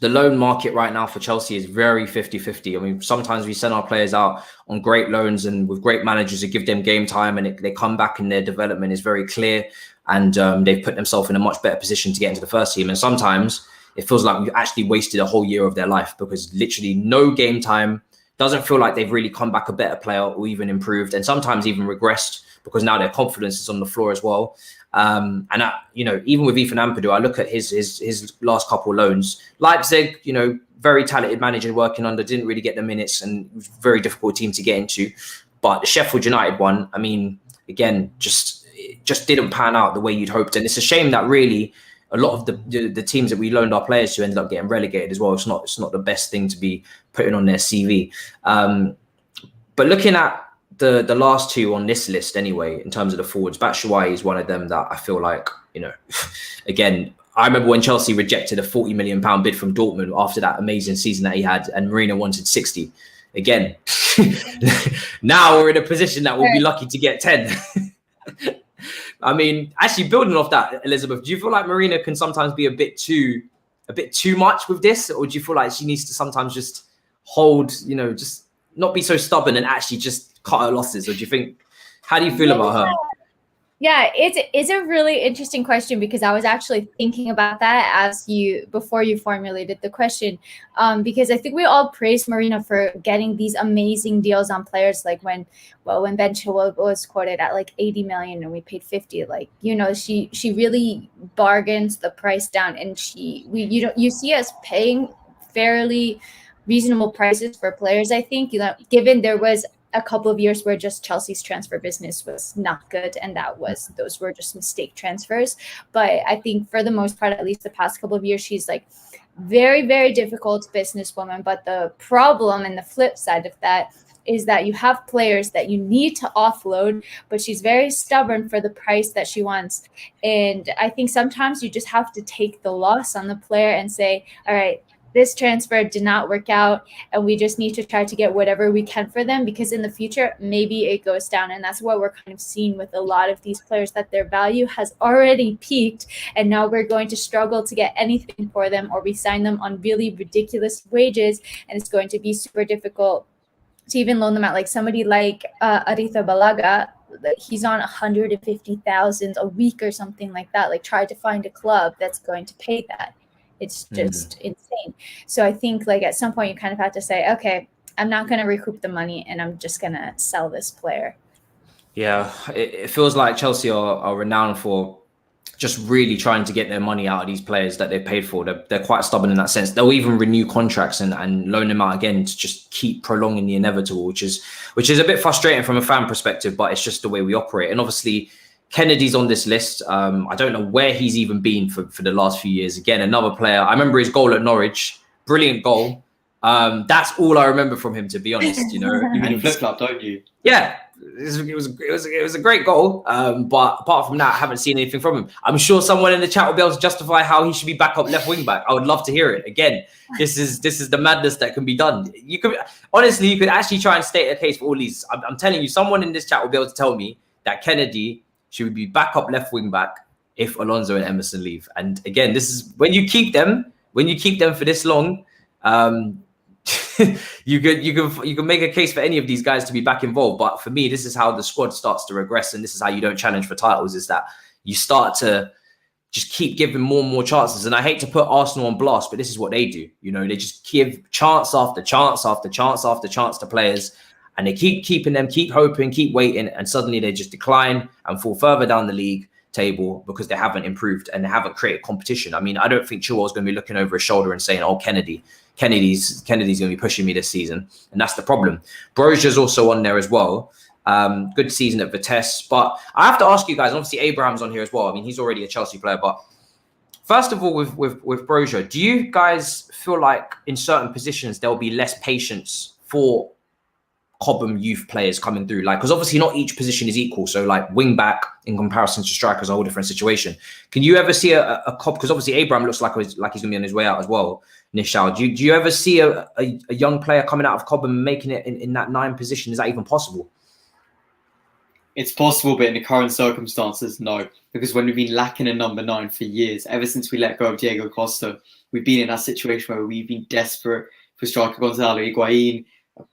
the loan market right now for Chelsea is very 50-50. I mean, sometimes we send our players out on great loans and with great managers who give them game time, and they come back and their development is very clear, and they've put themselves in a much better position to get into the first team. And sometimes it feels like we've actually wasted a whole year of their life, because literally no game time, doesn't feel like they've really come back a better player or even improved, and sometimes even regressed, because now their confidence is on the floor as well. Even with Ethan Ampadu, I look at his last couple of loans. Leipzig, very talented manager working under, didn't really get the minutes, and it was a very difficult team to get into. But the Sheffield United one, I mean, again, just didn't pan out the way you'd hoped. And it's a shame that really a lot of the teams that we loaned our players to ended up getting relegated as well. It's not the best thing to be putting on their CV. But looking at the last two on this list anyway, in terms of the forwards, Batshuayi is one of them that I feel like, again, I remember when Chelsea rejected a £40 million bid from Dortmund after that amazing season that he had, and Mourinho wanted 60. Again, now we're in a position that we'll be lucky to get 10. I mean, actually building off that, Elizabeth, do you feel like Marina can sometimes be a bit too much with this, or do you feel like she needs to sometimes just hold, just not be so stubborn and actually just cut her losses? Or do you think, how do you feel about her? Yeah, it's a really interesting question, because I was actually thinking about that before you formulated the question, because I think we all praise Marina for getting these amazing deals on players, like when Ben Chilwell was quoted at like 80 million and we paid 50. Like, she really bargains the price down, and you see us paying fairly reasonable prices for players. I think, given there was a couple of years where just Chelsea's transfer business was not good, and those were just mistake transfers. But I think for the most part, at least the past couple of years, she's like very, very difficult businesswoman. But the problem and the flip side of that is that you have players that you need to offload, but she's very stubborn for the price that she wants. And I think sometimes you just have to take the loss on the player and say, all right, this transfer did not work out, and we just need to try to get whatever we can for them, because in the future, maybe it goes down. And that's what we're kind of seeing with a lot of these players, that their value has already peaked, and now we're going to struggle to get anything for them, or we sign them on really ridiculous wages, and it's going to be super difficult to even loan them out. Like somebody like Aritha Balaga, he's on 150,000 a week or something like that. Like, try to find a club that's going to pay that. It's just insane. So I think like at some point you kind of have to say, okay, I'm not going to recoup the money, and I'm just going to sell this player. Yeah, it feels like Chelsea are renowned for just really trying to get their money out of these players that they've paid for. They're quite stubborn in that sense. They'll even renew contracts and loan them out again to just keep prolonging the inevitable, which is a bit frustrating from a fan perspective, but it's just the way we operate. And obviously Kennedy's on this list. I don't know where he's even been for the last few years. Again, another player. I remember his goal at Norwich. Brilliant goal. That's all I remember from him, to be honest. You know, you mean flip-flop, don't you? Yeah, it was a great goal. But apart from that, I haven't seen anything from him. I'm sure someone in the chat will be able to justify how he should be back up left wing back. I would love to hear it. Again, this is the madness that can be done. You could actually try and state a case for all these. I'm telling you, someone in this chat will be able to tell me that Kennedy should be back up left wing back if Alonso and Emerson leave. And again, this is when you keep them for this long. You can make a case for any of these guys to be back involved. But for me, this is how the squad starts to regress, and this is how you don't challenge for titles, is that you start to just keep giving more and more chances. And I hate to put Arsenal on blast, but this is what they do. You know, they just give chance after chance after chance after chance to players, and they keep keeping them, keep hoping, keep waiting, and suddenly they just decline and fall further down the league table because they haven't improved and they haven't created competition. I mean, I don't think Chilwell's going to be looking over his shoulder and saying, "Oh, Kennedy's going to be pushing me this season," and that's the problem. Brozier's also on there as well. Good season at Vitesse, but I have to ask you guys. Obviously, Abraham's on here as well. I mean, he's already a Chelsea player, but first of all, with Brozier, do you guys feel like in certain positions there'll be less patience for Cobham youth players coming through? Like, because obviously not each position is equal. So like wing back in comparison to striker is a whole different situation. Can you ever see a Cobb? Because obviously Abraham looks like he's going to be on his way out as well. Nischal, do you ever see a young player coming out of Cobham making it in that 9 position? Is that even possible? It's possible, but in the current circumstances, no. Because when we've been lacking a number 9 for years, ever since we let go of Diego Costa, we've been in that situation where we've been desperate for striker. Gonzalo Higuain,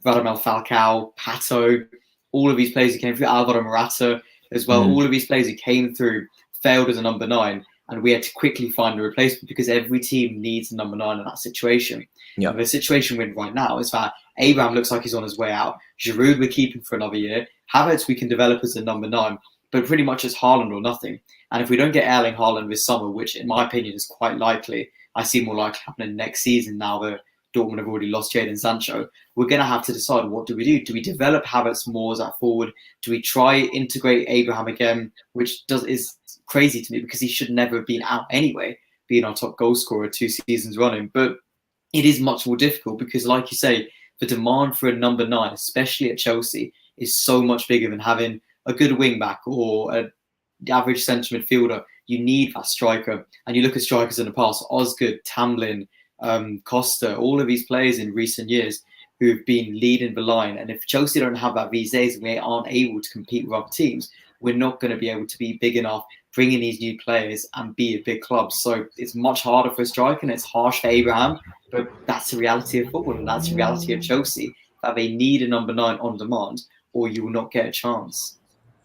Radamel Falcao, Pato, all of these players who came through, Alvaro Morata as well. All of these players who came through failed as a number 9, and we had to quickly find a replacement because every team needs a number 9 in that situation. Yeah. And the situation we're in right now is that Abraham looks like he's on his way out. Giroud we're keeping for another year. Havertz we can develop as a number 9, but pretty much it's Haaland or nothing. And if we don't get Erling Haaland this summer, which in my opinion is quite likely, I see more likely happening next season now that Dortmund have already lost Jadon Sancho, we're going to have to decide, what do we do? Do we develop Havertz more as that forward? Do we try integrate Abraham again, which is crazy to me because he should never have been out anyway, being our top goal scorer 2 seasons running. But it is much more difficult because, like you say, the demand for a number 9, especially at Chelsea, is so much bigger than having a good wing back or an average centre midfielder. You need that striker. And you look at strikers in the past, Osgood, Tamlin, Costa, all of these players in recent years who have been leading the line. And if Chelsea don't have that these days and we aren't able to compete with other teams, we're not going to be able to be big enough, bring in these new players and be a big club. So it's much harder for a striker and it's harsh for Abraham, but that's the reality of football and that's the reality of Chelsea, that they need a number 9 on demand or you will not get a chance.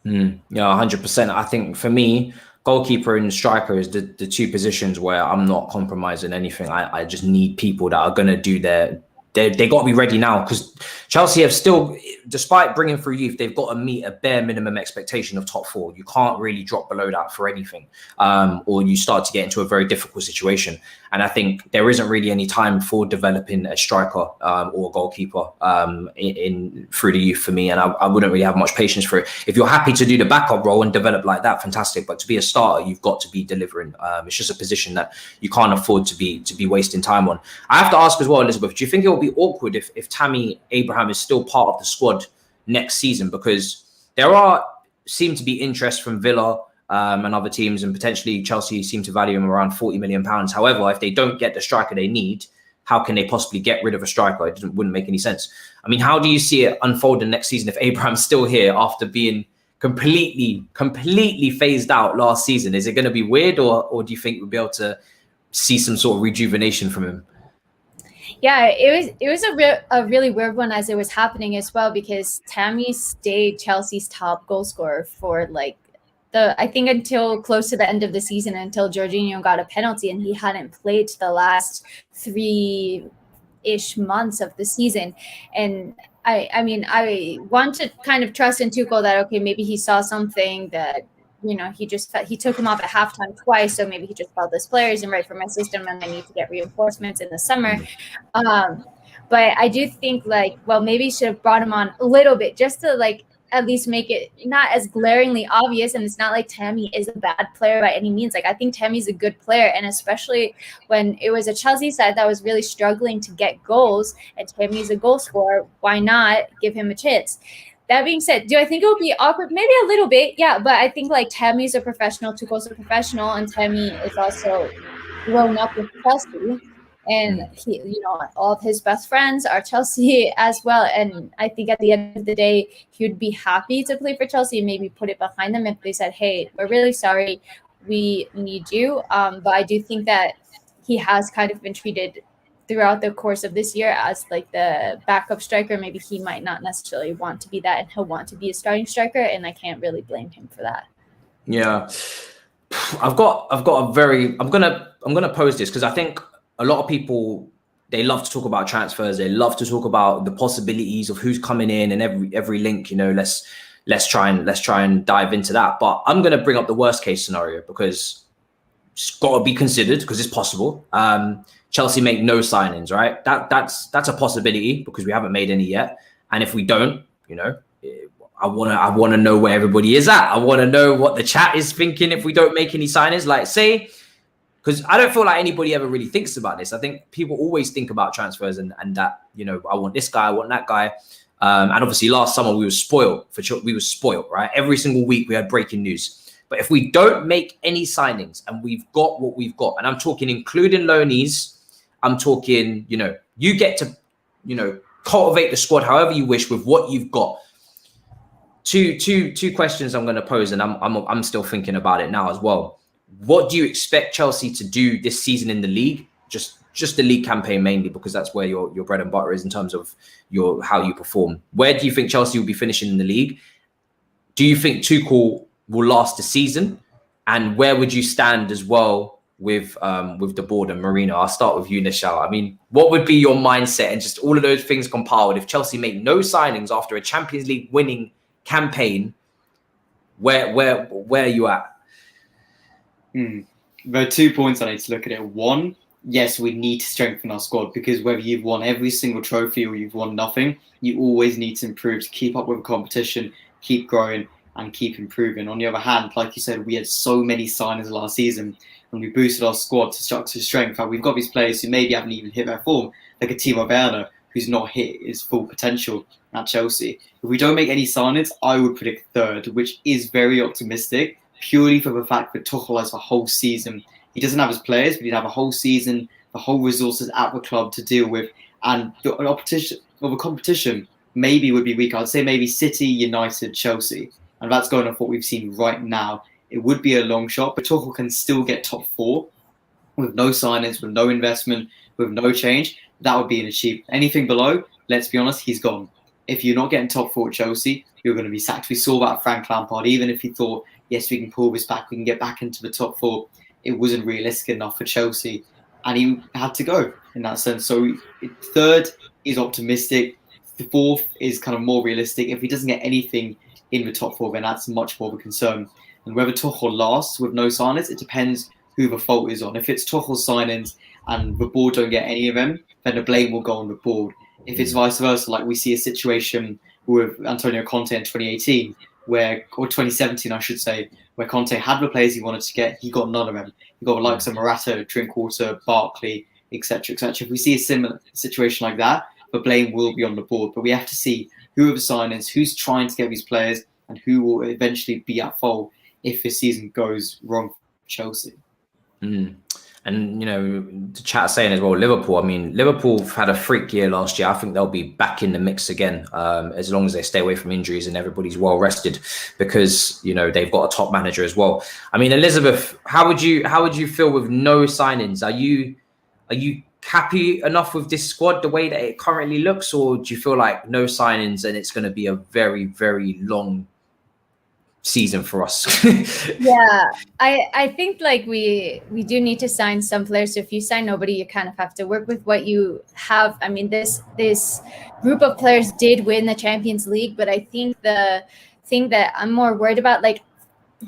Yeah, 100%. I think for me, goalkeeper and striker is the 2 positions where I'm not compromising anything. I just need people that are going to do their they got to be ready now, because Chelsea have still, despite bringing through youth, they've got to meet a bare minimum expectation of top 4. You can't really drop below that for anything, or you start to get into a very difficult situation. And I think there isn't really any time for developing a striker or a goalkeeper in through the youth for me. And I wouldn't really have much patience for it. If you're happy to do the backup role and develop like that, fantastic. But to be a starter, you've got to be delivering. It's just a position that you can't afford to be wasting time on. I have to ask as well, Elizabeth, do you think it will be awkward if Tammy Abraham is still part of the squad next season? Because there seem to be interest from Villa and other teams, and potentially Chelsea seem to value him around £40 million. However, if they don't get the striker they need, how can they possibly get rid of a striker? It wouldn't make any sense. I mean, how do you see it unfolding next season if Abraham's still here after being completely phased out last season? Is it going to be weird, or do you think we'll be able to see some sort of rejuvenation from him? Yeah, it was a really weird one as it was happening as well, because Tammy stayed Chelsea's top goal scorer for I think until close to the end of the season, until Jorginho got a penalty, and he hadn't played the last 3-ish months of the season. And I mean, I want to kind of trust in Tuchel that, okay, maybe he saw something that, he took him off at halftime twice. So maybe he just felt this player isn't right for my system and I need to get reinforcements in the summer. But I do think maybe he should have brought him on a little bit just to at least make it not as glaringly obvious. And it's not like Tammy is a bad player by any means. I think Tammy's a good player. And especially when it was a Chelsea side that was really struggling to get goals, and Tammy's a goal scorer, why not give him a chance? That being said, do I think it would be awkward? Maybe a little bit, yeah. But I think Tammy's a professional, Tuchel's a professional, and Tammy is also grown up with Chelsea. And he, all of his best friends are Chelsea as well. And I think at the end of the day, he would be happy to play for Chelsea and maybe put it behind them if they said, hey, we're really sorry, we need you. But I do think that he has kind of been treated throughout the course of this year as the backup striker. Maybe he might not necessarily want to be that, and he'll want to be a starting striker. And I can't really blame him for that. Yeah. I'm going to pose this because I think a lot of people, they love to talk about transfers. They love to talk about the possibilities of who's coming in and every link. Let's try and dive into that. But I'm going to bring up the worst case scenario because it's got to be considered because it's possible. Chelsea make no signings, right? That's a possibility because we haven't made any yet. And if we don't, I want to know where everybody is at. I want to know what the chat is thinking if we don't make any signings. Say. Because I don't feel like anybody ever really thinks about this. I think people always think about transfers and that, I want this guy, I want that guy. And obviously last summer we were spoiled, right? Every single week we had breaking news. But if we don't make any signings and we've got what we've got, and I'm talking including loanees, I'm talking, you get to, cultivate the squad however you wish with what you've got. Two questions I'm going to pose, and I'm still thinking about it now as well. What do you expect Chelsea to do this season in the league? Just the league campaign mainly, because that's where your bread and butter is in terms of how you perform. Where do you think Chelsea will be finishing in the league? Do you think Tuchel will last the season? And where would you stand as well with the board and Mourinho? I'll start with you, Nischal. I mean, what would be your mindset and just all of those things compiled if Chelsea make no signings after a Champions League winning campaign? Where are you at? There are 2 points I need to look at it. One, yes, we need to strengthen our squad because whether you've won every single trophy or you've won nothing, you always need to improve to keep up with the competition, keep growing and keep improving. On the other hand, like you said, we had so many signings last season and we boosted our squad to strength. And we've got these players who maybe haven't even hit their form, like a Timo Werner, who's not hit his full potential at Chelsea. If we don't make any signings, I would predict third, which is very optimistic. Purely for the fact that Tuchel has the whole season. He doesn't have his players, but he'd have a whole season, the whole resources at the club to deal with. And the competition maybe would be weak. I'd say maybe City, United, Chelsea. And that's going off what we've seen right now. It would be a long shot, but Tuchel can still get top 4 with no signings, with no investment, with no change. That would be an achievement. Anything below, let's be honest, he's gone. If you're not getting top 4 at Chelsea, you're going to be sacked. We saw that at Frank Lampard. Even if he thought, yes, we can pull this back, we can get back into the top 4, it wasn't realistic enough for Chelsea. And he had to go in that sense. So third, is optimistic. The fourth is kind of more realistic. If he doesn't get anything in the top four, then that's much more of a concern. And whether Tuchel lasts with no signings, it depends who the fault is on. If it's Tuchel's signings and the board don't get any of them, then the blame will go on the board. If it's vice versa, like we see a situation with Antonio Conte in 2018, or 2017, I should say, where Conte had the players he wanted to get, he got none of them. He got the likes of Morata, Drinkwater, Barkley, etc., etc. If we see a similar situation like that, the blame will be on the board. But we have to see who are the signings, who's trying to get these players, and who will eventually be at fault if the season goes wrong for Chelsea. And, the chat saying as well, Liverpool, I mean, Liverpool have had a freak year last year. I think they'll be back in the mix again, as long as they stay away from injuries and everybody's well rested, because, they've got a top manager as well. I mean, Elizabeth, how would you feel with no signings? Are you happy enough with this squad the way that it currently looks, or do you feel like no signings and it's going to be a very, very long season for us? Yeah, I think like we do need to sign some players. So if you sign nobody, you kind of have to work with what you have. I mean, this group of players did win the Champions League, but I think the thing that I'm more worried about, like,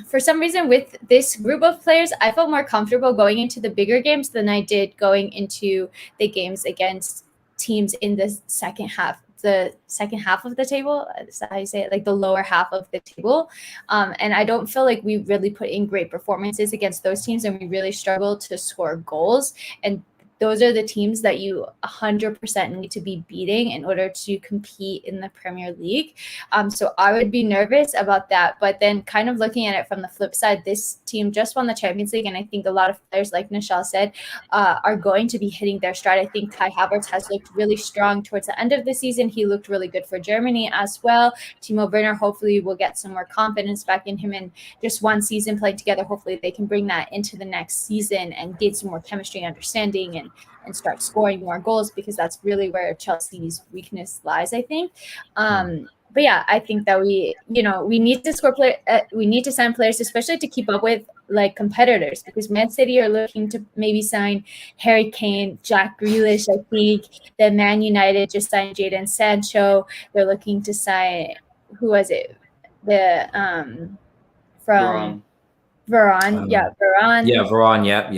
for some reason with this group of players, I felt more comfortable going into the bigger games than I did going into the games against teams in the second half of the table. Is that how you say it? Like the lower half of the table. And I don't feel like we really put in great performances against those teams, and we really struggle to score goals. And those are the teams that you 100% need to be beating in order to compete in the Premier League. So I would be nervous about that. But then kind of looking at it from the flip side, this team just won the Champions League. And I think a lot of players, like Nischal said, are going to be hitting their stride. I think Kai Havertz has looked really strong towards the end of the season. He looked really good for Germany as well. Timo Werner hopefully will get some more confidence back in him. And just one season playing together, hopefully they can bring that into the next season and get some more chemistry, understanding, and start scoring more goals, because that's really where Chelsea's weakness lies, I think. But yeah, I think that we need to we need to sign players, especially to keep up with like competitors, because Man City are looking to maybe sign Harry Kane, Jack Grealish. I think that Man United just signed Jadon Sancho. They're looking to sign, who was it? From Varane. Varane. Yeah, Varane.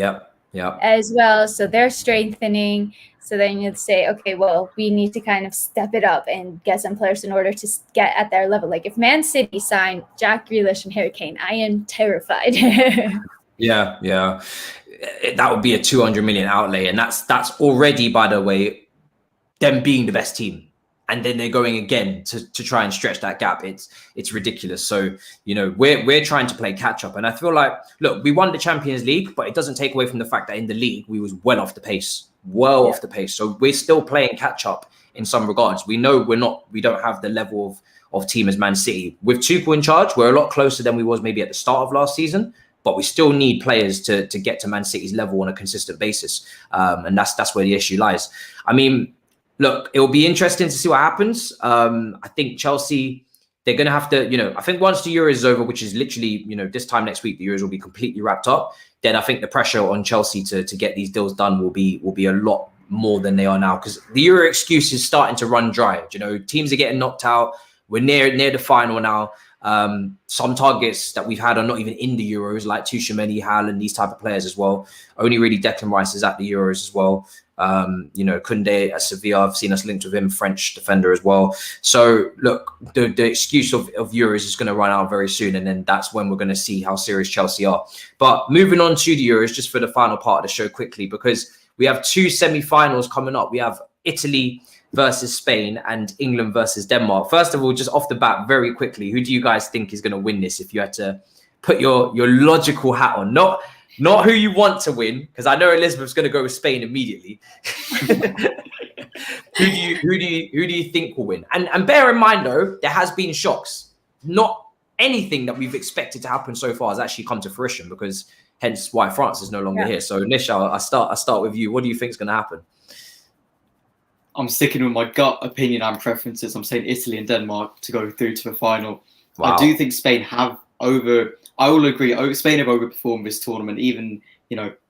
Yeah. As well. So they're strengthening. So then you'd say, okay, well, we need to kind of step it up and get some players in order to get at their level. Like if Man City signed Jack Grealish and Harry Kane, I am terrified. Yeah. That would be a 200 million outlay. And that's already, by the way, them being the best team. And then they're going again to try and stretch that gap. It's ridiculous. So, we're trying to play catch up. And I feel like, look, we won the Champions League, but it doesn't take away from the fact that in the league, we was well off the pace. So we're still playing catch up in some regards. We know we don't have the level of team as Man City. With Tuchel in charge, we're a lot closer than we was maybe at the start of last season. But we still need players to get to Man City's level on a consistent basis. And that's where the issue lies. I mean, look, it will be interesting to see what happens. I think Chelsea, they're going to have to, I think once the Euros is over, which is literally, this time next week, the Euros will be completely wrapped up. Then I think the pressure on Chelsea to get these deals done will be a lot more than they are now, because the Euro excuse is starting to run dry. Teams are getting knocked out. We're near the final now. Some targets that we've had are not even in the Euros, like Tuchel, Haaland, these type of players as well. Only really Declan Rice is at the Euros as well. Koundé at Sevilla, I've seen us linked with him, French defender as well. So look, the excuse of Euros is going to run out very soon, and then that's when we're going to see how serious Chelsea are. But moving on to the Euros, just for the final part of the show quickly, because we have two semi-finals coming up. We have Italy versus Spain and England versus Denmark. First of all, just off the bat, very quickly, who do you guys think is going to win this if you had to put your logical hat on? Not who you want to win, because I know Elizabeth's going to go with Spain immediately. Who do you think will win? And bear in mind, though, there has been shocks. Not anything that we've expected to happen so far has actually come to fruition, because hence why France is no longer here. So Nischal, I start with you. What do you think is going to happen? I'm sticking with my gut opinion and preferences. I'm saying Italy and Denmark to go through to the final. Wow. I do think Spain have I will agree, Spain have overperformed this tournament, even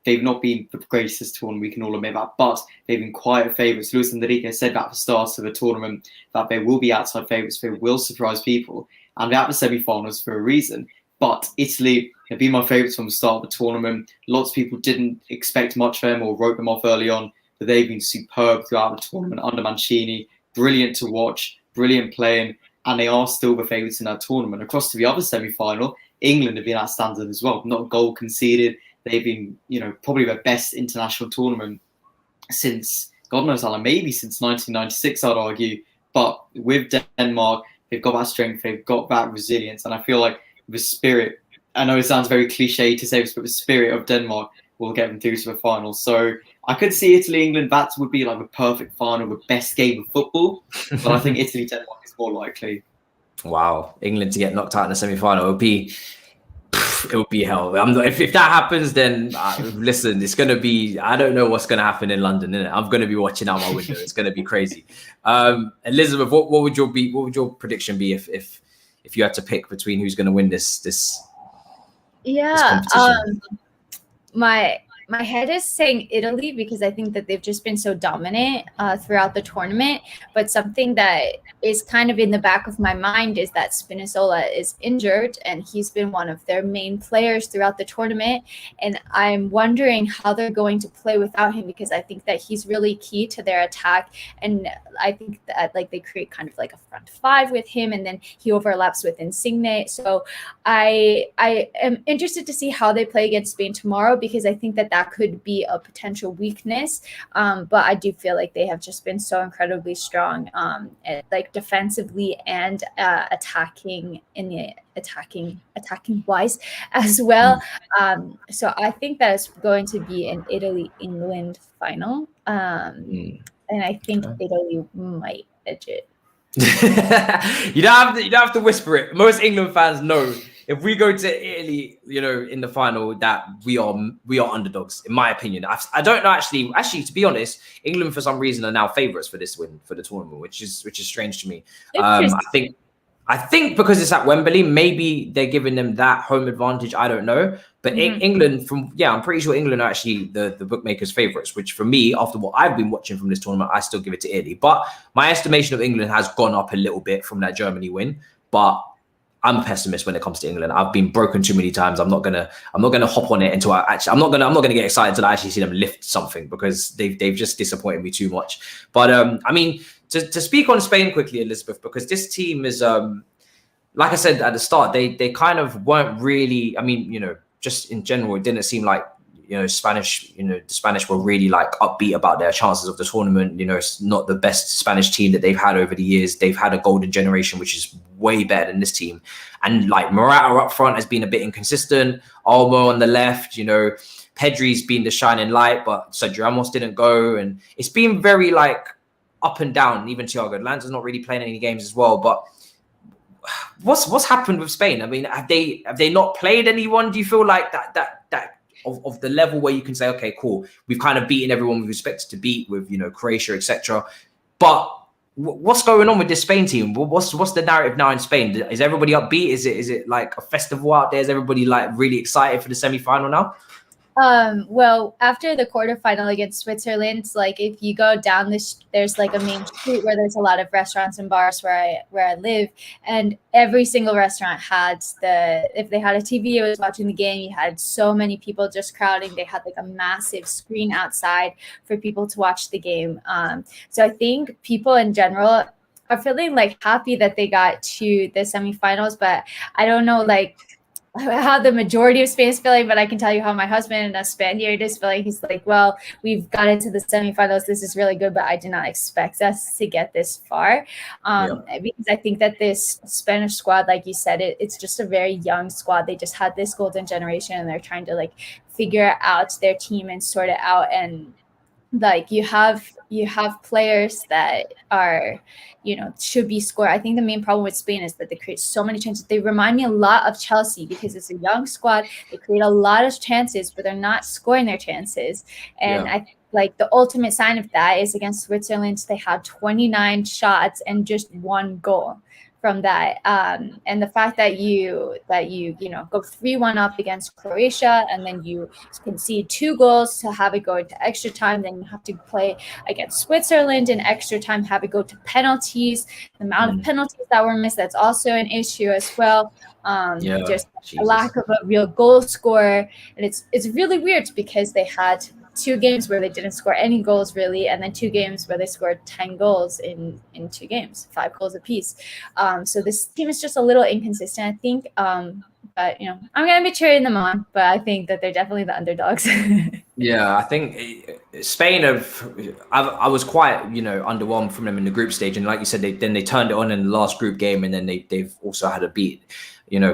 they've not been the greatest tournament, we can all admit that, but they've been quiet favourites. Luis Enrique said that at the start of the tournament, that they will be outside favourites, they will surprise people, and they're at the semi-finals for a reason. But Italy have been my favourites from the start of the tournament. Lots of people didn't expect much of them or wrote them off early on, but they've been superb throughout the tournament under Mancini, brilliant to watch, brilliant playing, and they are still the favourites in that tournament. Across to the other semi-final, England have been outstanding as well. Not a goal conceded. They've been, probably the best international tournament since, God knows how long, maybe since 1996, I'd argue. But with Denmark, they've got that strength, they've got that resilience. And I feel like the spirit, I know it sounds very cliche to say this, but the spirit of Denmark will get them through to the final. So I could see Italy, England, that would be like the perfect final, the best game of football. But I think Italy, Denmark is more likely. Wow. England to get knocked out in the semi-final it would be hell. If that happens, then listen, it's going to be, I don't know what's going to happen in London, innit? I'm going to be watching out my window. It's going to be crazy. Elizabeth, what would your prediction be if you had to pick between who's going to win this competition? My head is saying Italy because I think that they've just been so dominant throughout the tournament. But something that is kind of in the back of my mind is that Spinazzola is injured and he's been one of their main players throughout the tournament. And I'm wondering how they're going to play without him because I think that he's really key to their attack. And I think that they create kind of like a front five with him and then he overlaps with Insigne. So I am interested to see how they play against Spain tomorrow because I think that could be a potential weakness. But I do feel like they have just been so incredibly strong, defensively and attacking wise as well. So I think that it's going to be an Italy-England final. And I think Italy might edge it. You don't have to whisper it. Most England fans know if we go to Italy, in the final, that we are underdogs, in my opinion. I don't know actually, to be honest, England for some reason are now favourites for this win for the tournament, which is strange to me. I think because it's at Wembley, maybe they're giving them that home advantage. I don't know, but England, I'm pretty sure England are actually the bookmakers' favourites. Which for me, after what I've been watching from this tournament, I still give it to Italy. But my estimation of England has gone up a little bit from that Germany win, but I'm a pessimist when it comes to England. I've been broken too many times. I'm not gonna hop on it until I'm not gonna get excited until I actually see them lift something because they've just disappointed me too much. But to speak on Spain quickly, Elizabeth, because this team is like I said at the start, they kind of weren't really. Just in general, it didn't seem like the Spanish were really like upbeat about their chances of the tournament. It's not the best Spanish team that they've had over the years. They've had a golden generation, which is way better than this team. And like Morata up front has been a bit inconsistent. Olmo on the left, Pedri's been the shining light, but Sergio Ramos didn't go. And it's been very like up and down. Even Thiago Lanza's not really playing any games as well. But what's happened with Spain? Have they not played anyone? Do you feel like that of the level where you can say, okay, cool, we've kind of beaten everyone we've expected to beat with, Croatia, etc. But what's going on with this Spain team? What's the narrative now in Spain? Is everybody upbeat? Is it like a festival out there? Is everybody like really excited for the semi-final now? Well, after the quarterfinal against Switzerland, like if you go down this, there's like a main street where there's a lot of restaurants and bars where I live, and every single restaurant had if they had a TV, it was watching the game. You had so many people just crowding. They had like a massive screen outside for people to watch the game. So I think people in general are feeling like happy that they got to the semifinals, but I don't know like how the majority of Spain is feeling, but I can tell you how my husband and a Spaniard is feeling. He's like, well, we've got into the semifinals. This is really good, but I did not expect us to get this far. Because I think that this Spanish squad, like you said, it's just a very young squad. They just had this golden generation and they're trying to like figure out their team and sort it out. And like you have players that are, should be scored. I think the main problem with Spain is that they create so many chances. They remind me a lot of Chelsea because it's a young squad. They create a lot of chances, but they're not scoring their chances. And I think like the ultimate sign of that is against Switzerland. They had 29 shots and just one goal from that. And the fact that you go 3-1 up against Croatia, and then you concede 2 goals to have it go into extra time, then you have to play against Switzerland in extra time, have it go to penalties. The amount of penalties that were missed, that's also an issue as well. Just a lack of a real goal scorer, and it's really weird because they had 2 games where they didn't score any goals really, and then 2 games where they scored 10 goals in 2 games, 5 goals apiece. So this team is just a little inconsistent, I think. But I'm gonna be cheering them on, but I think that they're definitely the underdogs. Yeah, I think Spain I was quite underwhelmed from them in the group stage, and like you said, they turned it on in the last group game, and then they've also had a beat.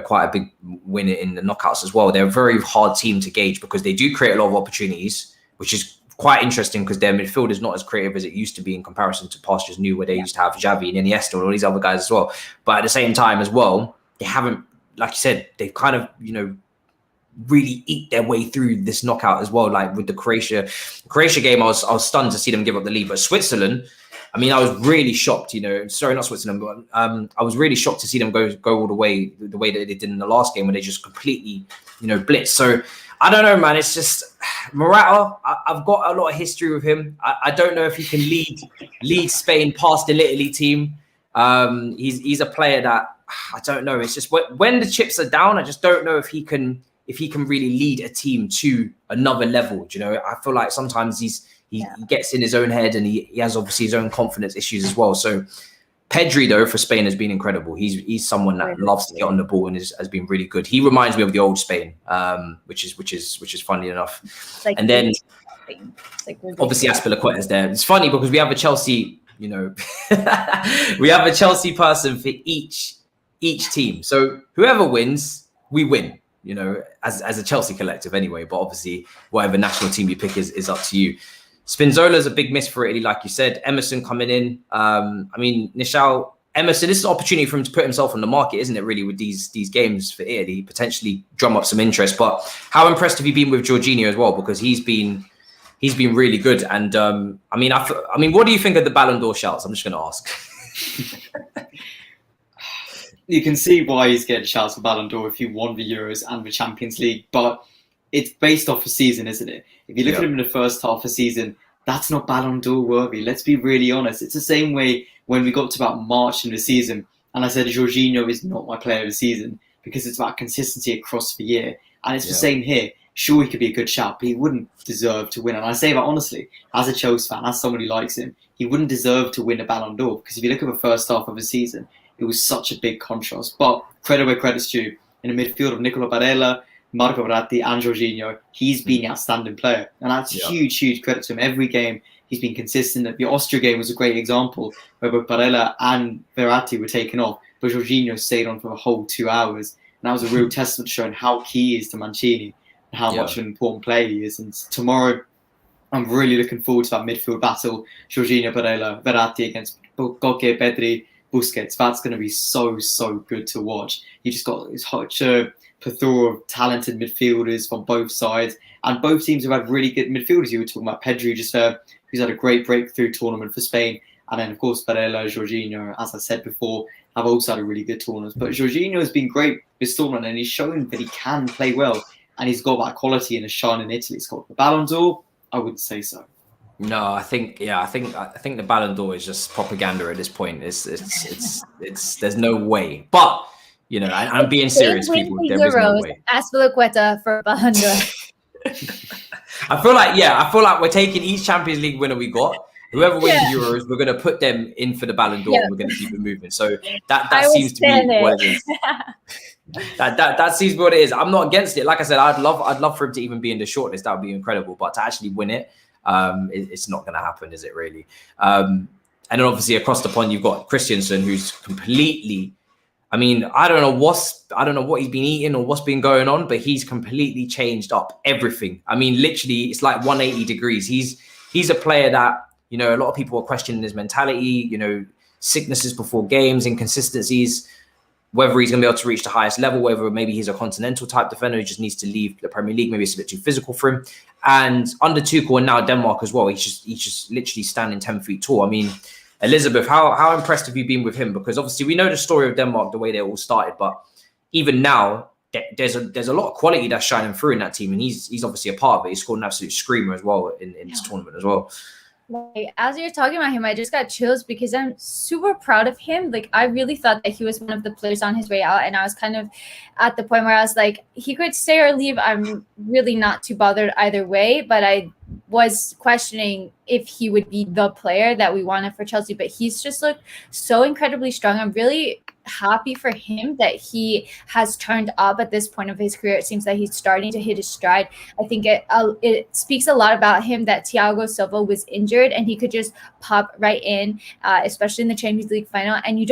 Quite a big win in the knockouts as well. They're a very hard team to gauge because they do create a lot of opportunities, which is quite interesting because their midfield is not as creative as it used to be in comparison to past years new, where they used to have Xavi and Iniesta and all these other guys as well. But at the same time as well, they haven't, like you said, they've kind of, really eat their way through this knockout as well. Like with the Croatia game, I was stunned to see them give up the lead. But Switzerland, I mean, I was really shocked, sorry, not Switzerland, but I was really shocked to see them go all the way that they did in the last game, where they just completely, blitzed. So I don't know, man. It's just Morata. I've got a lot of history with him. I don't know if he can lead Spain past the Italy team. He's a player that I don't know. It's just when the chips are down, I just don't know if he can really lead a team to another level. I feel like sometimes he gets in his own head, and he has obviously his own confidence issues as well. So Pedri, though, for Spain has been incredible. He's someone that loves to get on the ball and has been really good. He reminds me of the old Spain, which is funny enough. Like, and then obviously Azpilicueta is there. It's funny because we have a Chelsea, we have a Chelsea person for each team. So whoever wins, we win. As a Chelsea collective anyway. But obviously, whatever national team you pick is up to you. Spinzola's a big miss for Italy, like you said. Emerson coming in. Nischal, Emerson, this is an opportunity for him to put himself on the market, isn't it, really, with these games for Italy, potentially drum up some interest. But how impressed have you been with Jorginho as well? Because he's been really good. And what do you think of the Ballon d'Or shouts? I'm just going to ask. You can see why he's getting shouts for Ballon d'Or if he won the Euros and the Champions League, but it's based off a season, isn't it? If you look at him in the first half of the season, that's not Ballon d'Or worthy. Let's be really honest. It's the same way when we got to about March in the season, and I said Jorginho is not my player of the season because it's about consistency across the year. And it's the same here. Sure, he could be a good shout, but he wouldn't deserve to win. And I say that honestly, as a Chelsea fan, as somebody who likes him, he wouldn't deserve to win a Ballon d'Or because if you look at the first half of the season, it was such a big contrast. But credit where credit's due. In the midfield of Nicola Barella, Marco Verratti and Jorginho, he's been an outstanding player. And that's huge credit to him. Every game, he's been consistent. The Austria game was a great example where both Barella and Verratti were taken off, but Jorginho stayed on for the whole 2 hours. And that was a real testament showing how key he is to Mancini and how much of an important player he is. And tomorrow, I'm really looking forward to that midfield battle. Jorginho, Barella, Verratti against Koke, Pedri, Busquets. That's going to be so good to watch. You just got such a plethora of talented midfielders from both sides, and both teams have had really good midfielders. You were talking about Pedri just who's had a great breakthrough tournament for Spain, and then of course Barella, Jorginho, as I said before, have also had a really good tournament. But Jorginho has been great this tournament, and he's shown that he can play well, and he's got that quality and a shine in Italy. It's got the Ballon d'Or. I wouldn't say so. No, I think the Ballon d'Or is just propaganda at this point. It's there's no way. But I'm being serious, people. There is no way. Azpilicueta for Ballon d'Or. I feel like we're taking each Champions League winner we got. Whoever wins the Euros, we're going to put them in for the Ballon d'Or, and we're going to keep it moving. So that seems to be what it is. That seems what it is. I'm not against it. Like I said, I'd love for him to even be in the shortlist. That would be incredible. But to actually win it, it's not going to happen, is it really? And then obviously across the pond, you've got Christensen, who's completely. I mean, I don't know what he's been eating or what's been going on, but he's completely changed up everything. I mean, literally, it's like 180 degrees. He's a player that, a lot of people are questioning his mentality, sicknesses before games, inconsistencies, whether he's going to be able to reach the highest level, whether maybe he's a continental type defender who just needs to leave the Premier League. Maybe it's a bit too physical for him. And under Tuchel and now Denmark as well, he's just literally standing 10 feet tall. I mean, Elizabeth, how impressed have you been with him? Because obviously we know the story of Denmark, the way they all started, but even now there's a lot of quality that's shining through in that team, and he's obviously a part of it. He scored an absolute screamer as well in this tournament as well. Like, as you're talking about him, I just got chills because I'm super proud of him. Like, I really thought that he was one of the players on his way out, and I was kind of at the point where I was like, he could stay or leave. I'm really not too bothered either way, but I was questioning if he would be the player that we wanted for Chelsea, but he's just looked so incredibly strong. I'm really happy for him that he has turned up at this point of his career. It seems that he's starting to hit his stride. I think it speaks a lot about him that Thiago Silva was injured and he could just pop right in, especially in the Champions League final. And you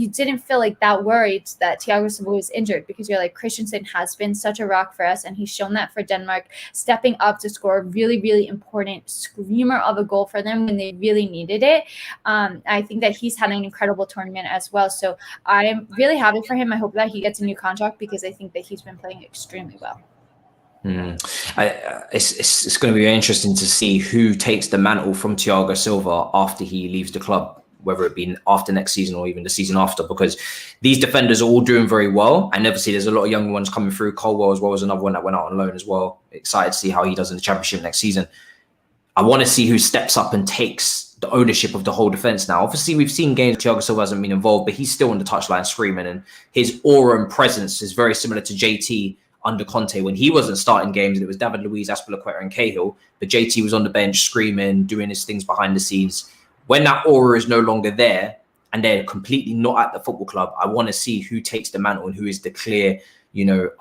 didn't feel like that worried that Thiago Silva was injured, because you're like, Christensen has been such a rock for us, and he's shown that for Denmark, stepping up to score a really, really important screamer of a goal for them when they really needed it. I think that he's had an incredible tournament as well. So I'm really happy for him. I hope that he gets a new contract, because I think that he's been playing extremely well. It's going to be interesting to see who takes the mantle from Thiago Silva after he leaves the club, whether it be after next season or even the season after, because these defenders are all doing very well. And obviously there's a lot of young ones coming through. Colwell as well as another one that went out on loan as well. Excited to see how he does in the Championship next season. I want to see who steps up and takes the ownership of the whole defense now. Obviously, we've seen games Thiago Silva hasn't been involved, but he's still on the touchline screaming, and his aura and presence is very similar to JT under Conte when he wasn't starting games, and it was David Luiz, Azpilicueta and Cahill, but JT was on the bench screaming, doing his things behind the scenes. When that aura is no longer there and they're completely not at the football club, I want to see who takes the mantle and who is the clear,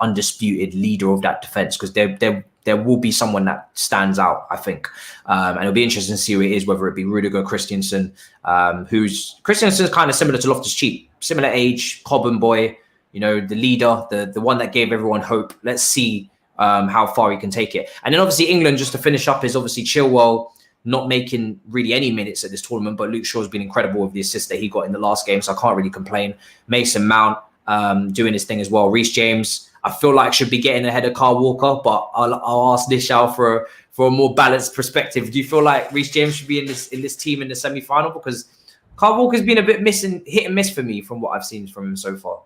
undisputed leader of that defense, because there will be someone that stands out, I think. And it'll be interesting to see who it is, whether it be Rudiger, Christensen's kind of similar to Loftus-Cheek, similar age, Cobham boy, the leader, the one that gave everyone hope. Let's see how far he can take it. And then obviously England, just to finish up, is obviously Chilwell not making really any minutes at this tournament, but Luke Shaw's been incredible with the assist that he got in the last game, so I can't really complain. Mason Mount doing his thing as well. Reece James, I feel like should be getting ahead of Kyle Walker, but I'll ask Nischal for a more balanced perspective. Do you feel like Reece James should be in this team in the semi-final? Because Kyle Walker's been a bit hit and miss for me from what I've seen from him so far.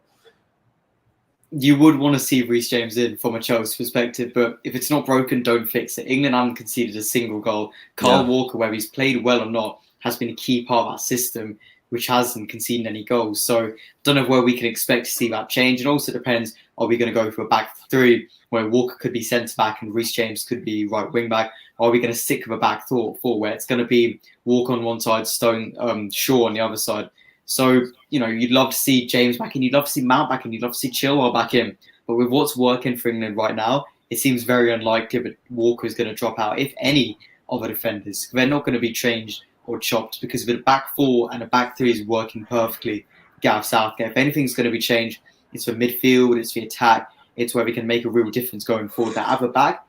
You would want to see Reece James in from a Chelsea perspective, but if it's not broken, don't fix it. England haven't conceded a single goal. Kyle Walker, whether he's played well or not, has been a key part of that system, which hasn't conceded any goals. So I don't know where we can expect to see that change. It also depends, are we going to go for a back three where Walker could be centre back and Reece James could be right wing back? Or are we going to stick with a back four where it's going to be Walker on one side, Shaw on the other side? So, you'd love to see James back in, you'd love to see Mount back in, you'd love to see Chilwell back in. But with what's working for England right now, it seems very unlikely that Walker is going to drop out, if any of the defenders. They're not going to be changed or chopped, because the back four and the back three is working perfectly. Gareth Southgate, if anything's going to be changed, it's for midfield, it's for attack, it's where we can make a real difference going forward. That other back,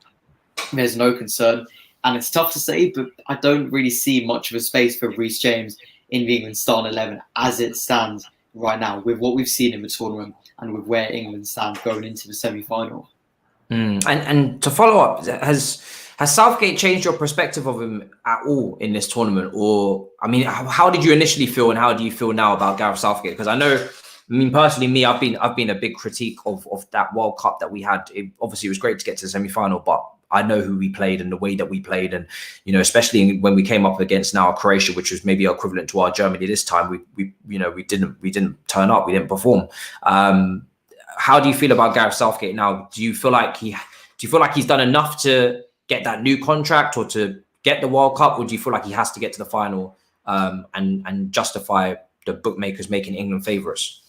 there's no concern. And it's tough to say, but I don't really see much of a space for Reece James in the England starting 11 as it stands right now, with what we've seen in the tournament and with where England stand going into the semi-final. And to follow up, has Southgate changed your perspective of him at all in this tournament? Or, how did you initially feel, and how do you feel now about Gareth Southgate? Because personally, I've been a big critique of that World Cup that we had. Obviously, it was great to get to the semi-final, but I know who we played and the way that we played, and especially when we came up against now Croatia, which was maybe equivalent to our Germany this time, we didn't turn up, we didn't perform. How do you feel about Gareth Southgate now? Do you feel like he's done enough to get that new contract or to get the World Cup, or do you feel like he has to get to the final and justify the bookmakers making England favourites?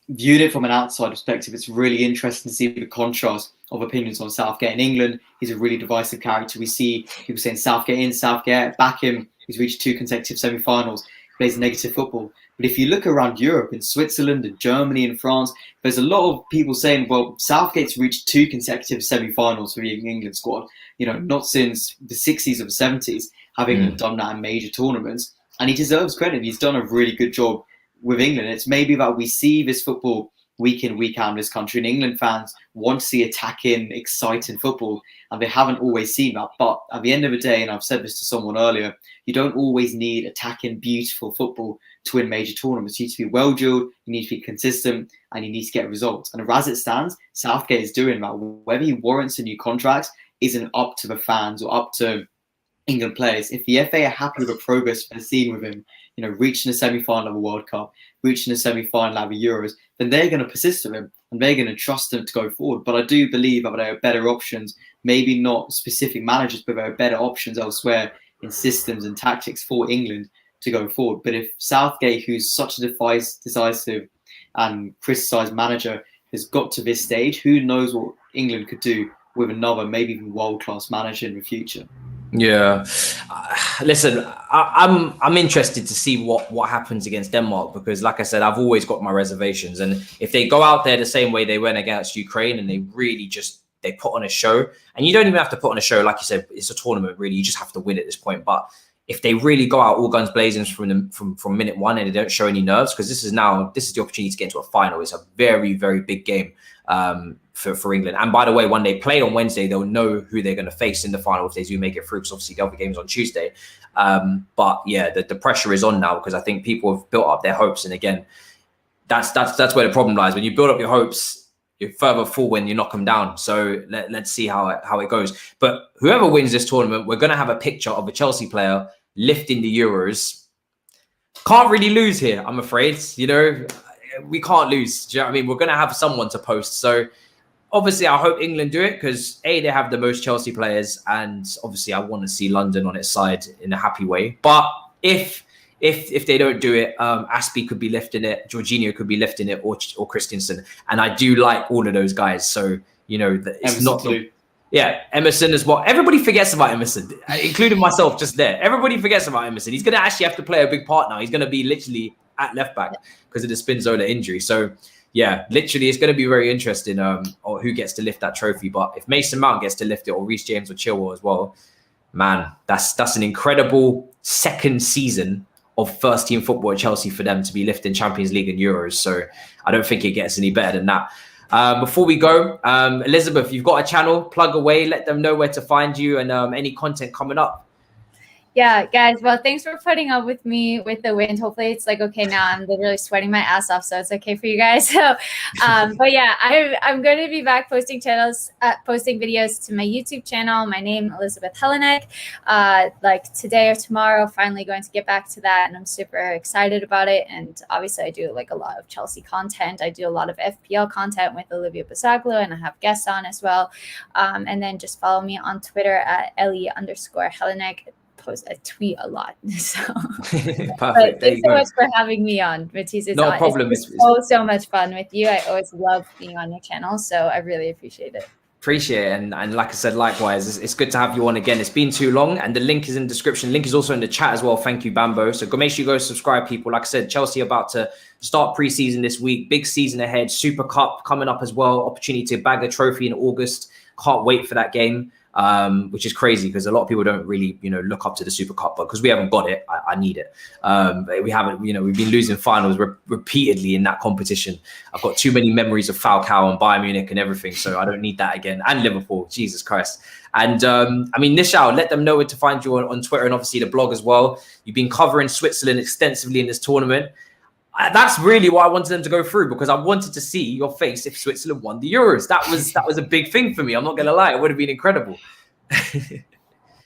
Viewed it from an outside perspective, it's really interesting to see the contrast of opinions on Southgate. In England, he's a really divisive character. We see people saying Southgate in, Southgate out, back him. He's reached 2 consecutive semi-finals, plays negative football. But if you look around Europe, in Switzerland and Germany and France, there's a lot of people saying, well, Southgate's reached 2 consecutive semi-finals for the England squad. Not since the 60s or the 70s, having done that in major tournaments. And he deserves credit. He's done a really good job with England. It's maybe that we see this football week in, week out in this country, and England fans want to see attacking, exciting football, and they haven't always seen that. But at the end of the day, and I've said this to someone earlier, you don't always need attacking, beautiful football to win major tournaments. You need to be well-drilled, you need to be consistent, and you need to get results. And as it stands, Southgate is doing that. Whether he warrants a new contract isn't up to the fans or up to England players. If the FA are happy with the progress they're seeing with him, reaching the semi-final of a World Cup, reaching the semi-final of the Euros, then they're going to persist with him and they're going to trust him to go forward. But I do believe that there are better options, maybe not specific managers, but there are better options elsewhere in systems and tactics for England to go forward. But if Southgate, who's such a decisive and criticised manager, has got to this stage, who knows what England could do with another, maybe even world-class manager in the future. Yeah, listen, I'm interested to see what happens against Denmark, because like I said, I've always got my reservations, and if they go out there the same way they went against Ukraine and they really they put on a show, and you don't even have to put on a show, like you said, it's a tournament really, you just have to win at this point. But if they really go out all guns blazing from minute one and they don't show any nerves, because this is the opportunity to get into a final. It's a very, very big game for England. And by the way, when they play on Wednesday, they'll know who they're going to face in the final if they do make it through, because obviously the other game's on Tuesday. But yeah, the pressure is on now, because I think people have built up their hopes. And again, that's where the problem lies. When you build up your hopes, you're further full when you knock them down. So let's see how it goes. But whoever wins this tournament, we're going to have a picture of a Chelsea player lifting the Euros. Can't really lose here, I'm afraid. We can't lose. Do you know what I mean? We're going to have someone to post. So obviously, I hope England do it, because they have the most Chelsea players, and obviously, I want to see London on its side in a happy way. But if they don't do it, Aspie could be lifting it, Jorginho could be lifting it, or Christensen, and I do like all of those guys. So it's Emerson not too. Yeah, Emerson as well. Everybody forgets about Emerson, including myself just there. Everybody forgets about Emerson. He's going to actually have to play a big part now. He's going to be literally at left back because of the Spinazzola injury. So yeah, literally, it's going to be very interesting or who gets to lift that trophy. But if Mason Mount gets to lift it, or Reece James or Chilwell as well, man, that's an incredible second season of first team football at Chelsea for them to be lifting Champions League and Euros. So I don't think it gets any better than that. Before we go, Elizabeth, you've got a channel, plug away, let them know where to find you and any content coming up. Yeah, guys. Well, thanks for putting up with me with the wind. Hopefully it's okay now. I'm literally sweating my ass off, so it's okay for you guys. So, but yeah, I'm going to be back posting videos to my YouTube channel. My name, Elizabeth Helenek. Like today or tomorrow, finally going to get back to that, and I'm super excited about it. And obviously, I do a lot of Chelsea content. I do a lot of FPL content with Olivia Basaglo, and I have guests on as well. And then just follow me on Twitter at Ellie_Helenek. I tweet a lot. So perfect. Thanks so much for having me on, Matisse. No problem. It's so much fun with you. I always love being on your channel, so I really appreciate it. Appreciate it. And like I said, likewise, it's good to have you on again. It's been too long, and the link is in the description. Link is also in the chat as well. Thank you, Bambo. So make sure you go subscribe, people. Like I said, Chelsea about to start pre-season this week. Big season ahead. Super Cup coming up as well. Opportunity to bag a trophy in August. Can't wait for that game. Which is crazy because a lot of people don't really, look up to the Super Cup, but because we haven't got it, I need it. We haven't, we've been losing finals repeatedly in that competition. I've got too many memories of Falcao and Bayern Munich and everything, so I don't need that again. And Liverpool, Jesus Christ. And Nischal, let them know where to find you on Twitter and obviously the blog as well. You've been covering Switzerland extensively in this tournament. That's really what I wanted them to go through, because I wanted to see your face if Switzerland won the Euros. That was a big thing for me. I'm not going to lie. It would have been incredible.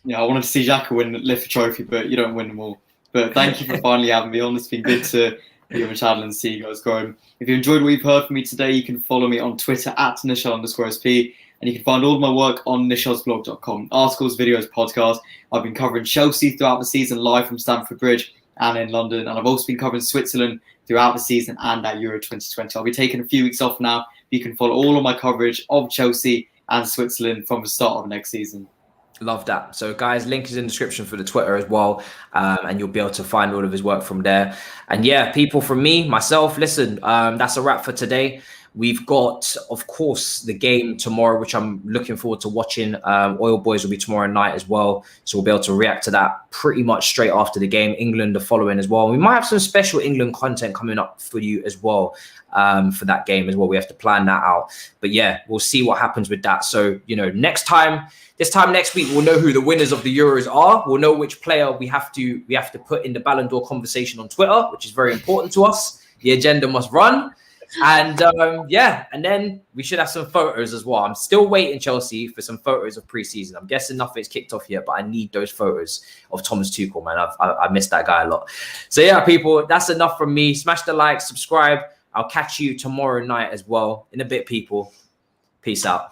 Yeah, I wanted to see Xhaka lift a trophy, but you don't win them all. But thank you for finally having me on. It's been good to be on the channel and see you guys growing. If you enjoyed what you've heard from me today, you can follow me on Twitter at Nischal_SP. And you can find all of my work on nishalsblog.com. Articles, videos, podcasts. I've been covering Chelsea throughout the season live from Stamford Bridge and in London. And I've also been covering Switzerland throughout the season and at Euro 2020. I'll be taking a few weeks off now. You can follow all of my coverage of Chelsea and Switzerland from the start of next season. Love that. So guys, link is in the description for the Twitter as well. And you'll be able to find all of his work from there. And yeah, people, from me, myself, listen, that's a wrap for today. We've got, of course, the game tomorrow, which I'm looking forward to watching. Oil Boys will be tomorrow night as well. So we'll be able to react to that pretty much straight after the game. England the following as well. We might have some special England content coming up for you as well for that game as well. We have to plan that out. But yeah, we'll see what happens with that. So, this time next week, we'll know who the winners of the Euros are. We'll know which player we have to put in the Ballon d'Or conversation on Twitter, which is very important to us. The agenda must run. And and then we should have some photos as well. I'm still waiting, Chelsea, for some photos of pre-season. I'm guessing nothing's kicked off yet, but I need those photos of Thomas Tuchel, man. I miss that guy a lot. So yeah, people, that's enough from me. Smash the like, subscribe. I'll catch you tomorrow night as well. In a bit, people. Peace out.